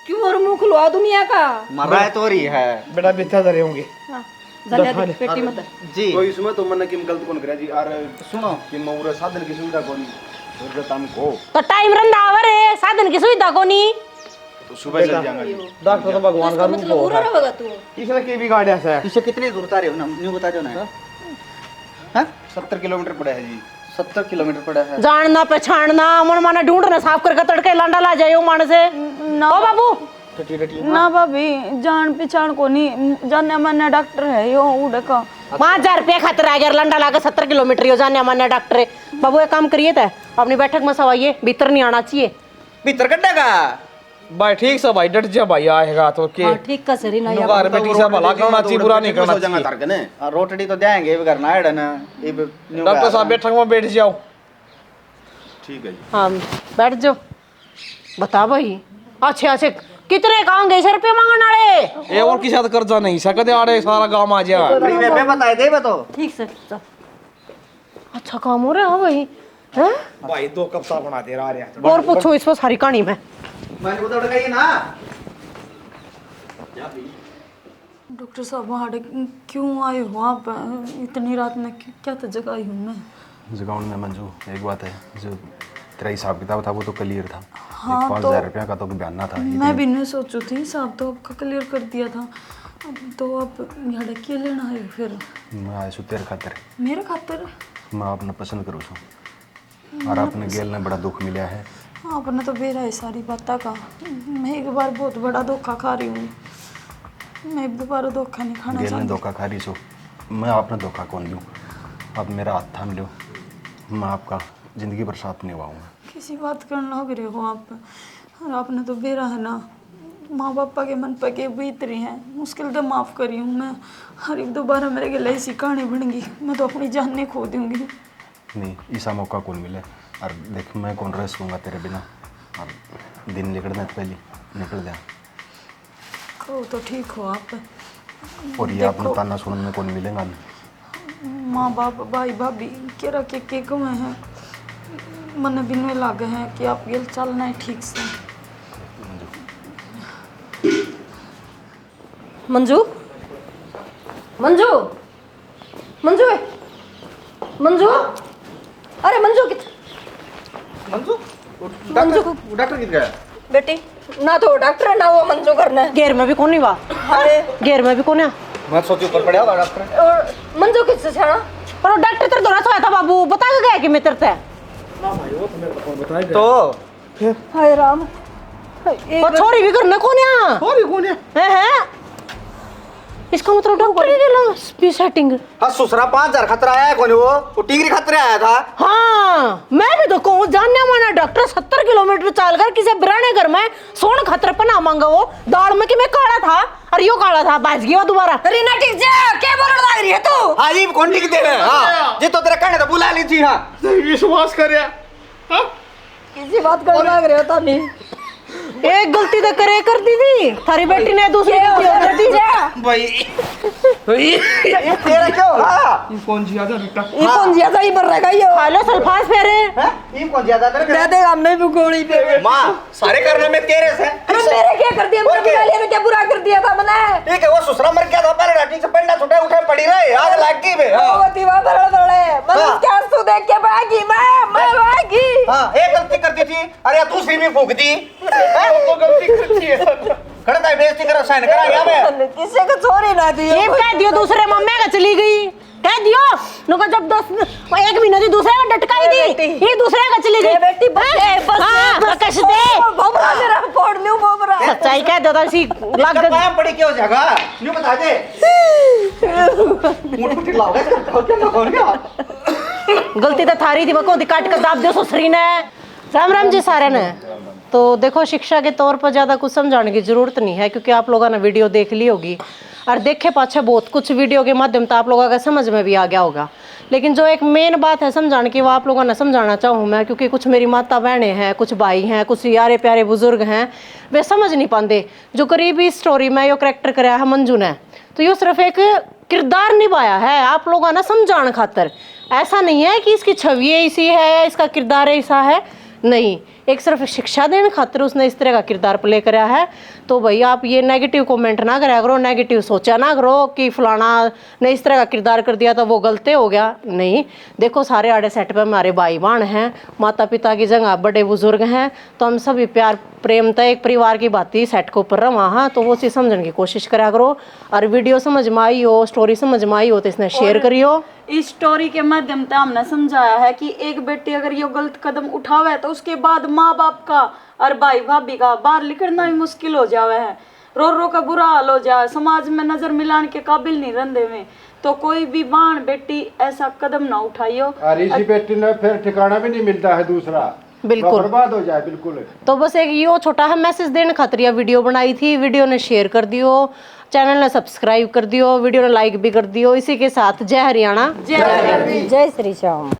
क्यों और मुंह खुलवा दुनिया का? मरा है तो रही है। बेटा बिथा धरे होंगे जल्दी पेटी मत जी तो इसमें तो मन किम गलत कौन करे जी। अरे सुनो कि मोरे साधन की सुविधा कोनी जरूरत हमको। तो टाइम रंदा आवर है, साधन की सुविधा कोनी। तो सुबह चल जाएंगे जी। डॉक्टर तो भगवान का रूप मतलब पूरा रहेगा तू। इसने के बिगाड़या से इसे कितनी दूर उतारे हो ना न्यू बता दो ना। हैं? 70 किलोमीटर पड़ा है जी। 70 किलोमीटर पड़ा है। जानना पहचानना मन माना ढूंढना साफ करके तड़के लांडा ला जायो मान से। ओ बाबू ना भाभी जान पहचान को नहीं, जाने माने डॉक्टर है यो उड़े का। 5000 रुपया खातिर आ गया लंडा लाके 70 किलोमीटर यो जाने माने डॉक्टर है। बाबू एक काम करिए ता अपनी बैठक में सवाइए, भीतर नहीं आना चाहिए। भीतर कटेगा भाई ठीक से भाई डट जा भाई आएगा तो के हां ठीक का सरी ना यार। घर बेटी से भला करना चाहिए बुरा नहीं करना चाहिए। तार ने रोटड़ी तो देंगे भी करना है ना। डॉक्टर साहब बैठक में बैठ जाओ। ठीक है जी। हाँ बैठ जाओ। बता भाई अच्छे अच्छे कितने कहोगे 100 रुपये मांगने वाले? ये और किसी साथ कर्जा नहीं सकते आड़े सारा गांव आ जा। बताए दे बतो। ठीक से चल। अच्छा काम हो रहा है भाई। हैं? भाई 2 कप सा बना दे रहा है। और पूछो इस पर सारी कहानी में। मैंने को तो कही ना। डॉक्टर साहब वहाँ क्यों आए हो आप इतनी रात में? क्या तो जगह आई हूँ मैं। जगाउन में मंजू एक बात है, जो तेरा हिसाब किताब था वो तो क्लियर था। हाँ, 5000 रुपया का तो बयान था। मैं भी नहीं सोचू थी साहब, तो आपका क्लियर कर दिया था। तो आप यहाँ क्या लेना है फिर? मैं आया तेरे खातिर। मेरे खातिर? मैं आपने पसंद करूँ छूँ और आपने गेल ने बड़ा दुख मिला है। आपने तो बेरा है सारी बात का। मैं एक बार बहुत बड़ा धोखा खा रही हूँ, मैं दोबारा धोखा नहीं खाना गेल ने चाहती। धोखा खा रही छो, मैं आपने धोखा कौन दूँ। आप मेरा हाथ थाम लो, मैं आपका ज़िंदगी भर साथ निभाऊंगा। किसी बात करना लग रहे हो आप? और आपने तो बेरा है ना, माँ बापा के मन पर के बीत रही हैं, मुश्किल तो माफ़ करी हूँ मैं। हर एक दोबारा मेरे गले ऐसी कहानी बनेगी, मैं तो अपनी जान नहीं खो दूँगी। नहीं ऐसा मौका कौन मिले। और देख मैं कौन रह सकूँगा तेरे बिना। और दिन निकलने से पहले निकल जाए। कहो तो ठीक हो आप। और ये आपने ताना सुनने में कौन मिलेगा नहीं। माँ बाप भाई भाभी केरा के कमे हैं, मन बिनवे लागे हैं कि आप गेल चलना है ठीक से। मंजू मंजू मंजू मंजू अरे मंजू कित मंजू डॉक्टर किधर गया? बेटी ना तो डॉक्टर है ना वो मंजू करना है। गेर में भी कौन नहीं वा। अरे गेर में भी कौन है? मैं सोची ऊपर पड़ा होगा डॉक्टर। और मंजू किससे छाड़ा? पर वो डॉक्टर तेरे दोरा सोया था बाबू, बता के गया कि मैं तेरे से। तो हाय राम और छोरी भी करने कौन है? छोरी कौन है? हैं? इसका मतलब डॉक्टर ही गेला स्पी सेटिंग। हाँ सुसरा 5000 खतरा आया है। कौन वो टिंगरी खतरे आया था। हाँ मैं भी तो कहूँ जानने माना डॉक्टर 70 किलोमीटर चल कर किसी बिराने घर में सोन खतरे पना मांगा वो दाल में कि मैं काला था और यो काला था बाज गया दोबारा। रीना ठीक जा क्या बोलने लग रही है तू? हाँ जी कौन टिक दे रहे? हाँ जी तो तेरा कहने तो बुला ली थी। हाँ विश्वास कर किसी बात करने लग रहे हो तो नहीं। एक गलती तो करे कर दी थी थारी बेटी ने, दूसरी गलती हो गई थी। भाई तेरा क्यों? हाँ ये कौन ज्यादा बेटा? ये कौन ज्यादा ही मर रहेगा यो? खा लो सल्फास फेरे। ये कौन ज्यादा तेरे? दे दे हमने भी गोली पे। माँ सारे करने में तेरे से। अरे मेरे क्या कर दिया? मेरे बिगालिया ने क्या बुरा कर दिया था मैंने? ठीक है वो सुसरा मर गया था पहले राठी से पंडा छुटे उठे पड़ी रहे आग लग गई बे। वो दीवा बरड़ बरड़े मैं क्या आंसू देख के भागी मैं भागी। हाँ एक गलती करती थी, अरे दूसरी भी फूक दी। तो गलती करती है खड़ा था बेइज्जती करो साइन करा गया मैं। किसी को छोरी ना दी। ये कह दियो दूसरे मम्मी का चली गई। कह दियो नुका जब 1 महीने से दूसरे का डटकाई दी ये दूसरे का चली गई बेटी बस कश दे बोबरा जरा फोड़ लूं बोबरा सच्चाई कह दो तो सी लग पाया पड़ी क्यों जगह न्यू बता दे मुठ लाओगे क्या हो गया गलती तो थारी थी मैं कौन काट कर दाब दो ससुरी ने। राम राम जी सारे ने। तो देखो शिक्षा के तौर पर ज़्यादा कुछ समझाने की ज़रूरत नहीं है क्योंकि आप लोगों ने वीडियो देख ली होगी और देखे पाछे बहुत कुछ वीडियो के माध्यम तो आप लोगों का समझ में भी आ गया होगा। लेकिन जो एक मेन बात है समझाने की वो आप लोगों ने समझाना चाहूँ मैं क्योंकि कुछ मेरी माता बहनें हैं, कुछ भाई हैं, कुछ यारे प्यारे बुजुर्ग हैं, वे समझ नहीं पाते। जो करीबी स्टोरी में यो करेक्टर कराया है मंजू ने तो यो सिर्फ एक किरदार निभाया है आप लोगों ने समझाने खातर। ऐसा नहीं है कि इसकी छवि ऐसी है या इसका किरदार ऐसा है, नहीं, एक सिर्फ शिक्षा देने खातिर उसने इस तरह का किरदार प्ले कराया है। तो भाई आप ये नेगेटिव कमेंट ना करा करो, नेगेटिव सोचा ना करो कि फलाना ने इस तरह का किरदार कर दिया तो वो गलती हो गया। नहीं, देखो सारे आड़े सेट पे हमारे भाई बहन हैं, माता पिता की जगह बड़े बुजुर्ग हैं, तो हम सभी प्यार प्रेम तो एक परिवार की बात ही सेट के ऊपर रहा। हाँ, तो वो चीज़ समझने की कोशिश करा करो और वीडियो समझ में आई हो, स्टोरी समझ में आई हो तो इसने शेयर करियो। इस स्टोरी के माध्यम से हमने समझाया है कि एक बेटी अगर ये गलत कदम उठावे तो उसके बाद माँ बाप का और भाई भाभी का बाहर निकलना भी मुश्किल हो जावे है, रो रो का बुरा हाल हो जाए, समाज में नजर मिलाने के काबिल नहीं रहते में। तो कोई भी बहन बेटी ऐसा कदम ना उठाइयो और इसी बेटी ने फिर ठिकाना भी नहीं मिलता है दूसरा, बिल्कुल बर्बाद हो जाए बिल्कुल। तो बस एक यो छोटा है मैसेज देने खातिर यह वीडियो बनाई थी। वीडियो ने शेयर कर दियो, चैनल ने सब्सक्राइब कर दियो, वीडियो ने लाइक भी कर दियो। इसी के साथ जय हरियाणा, जय श्री श्याम।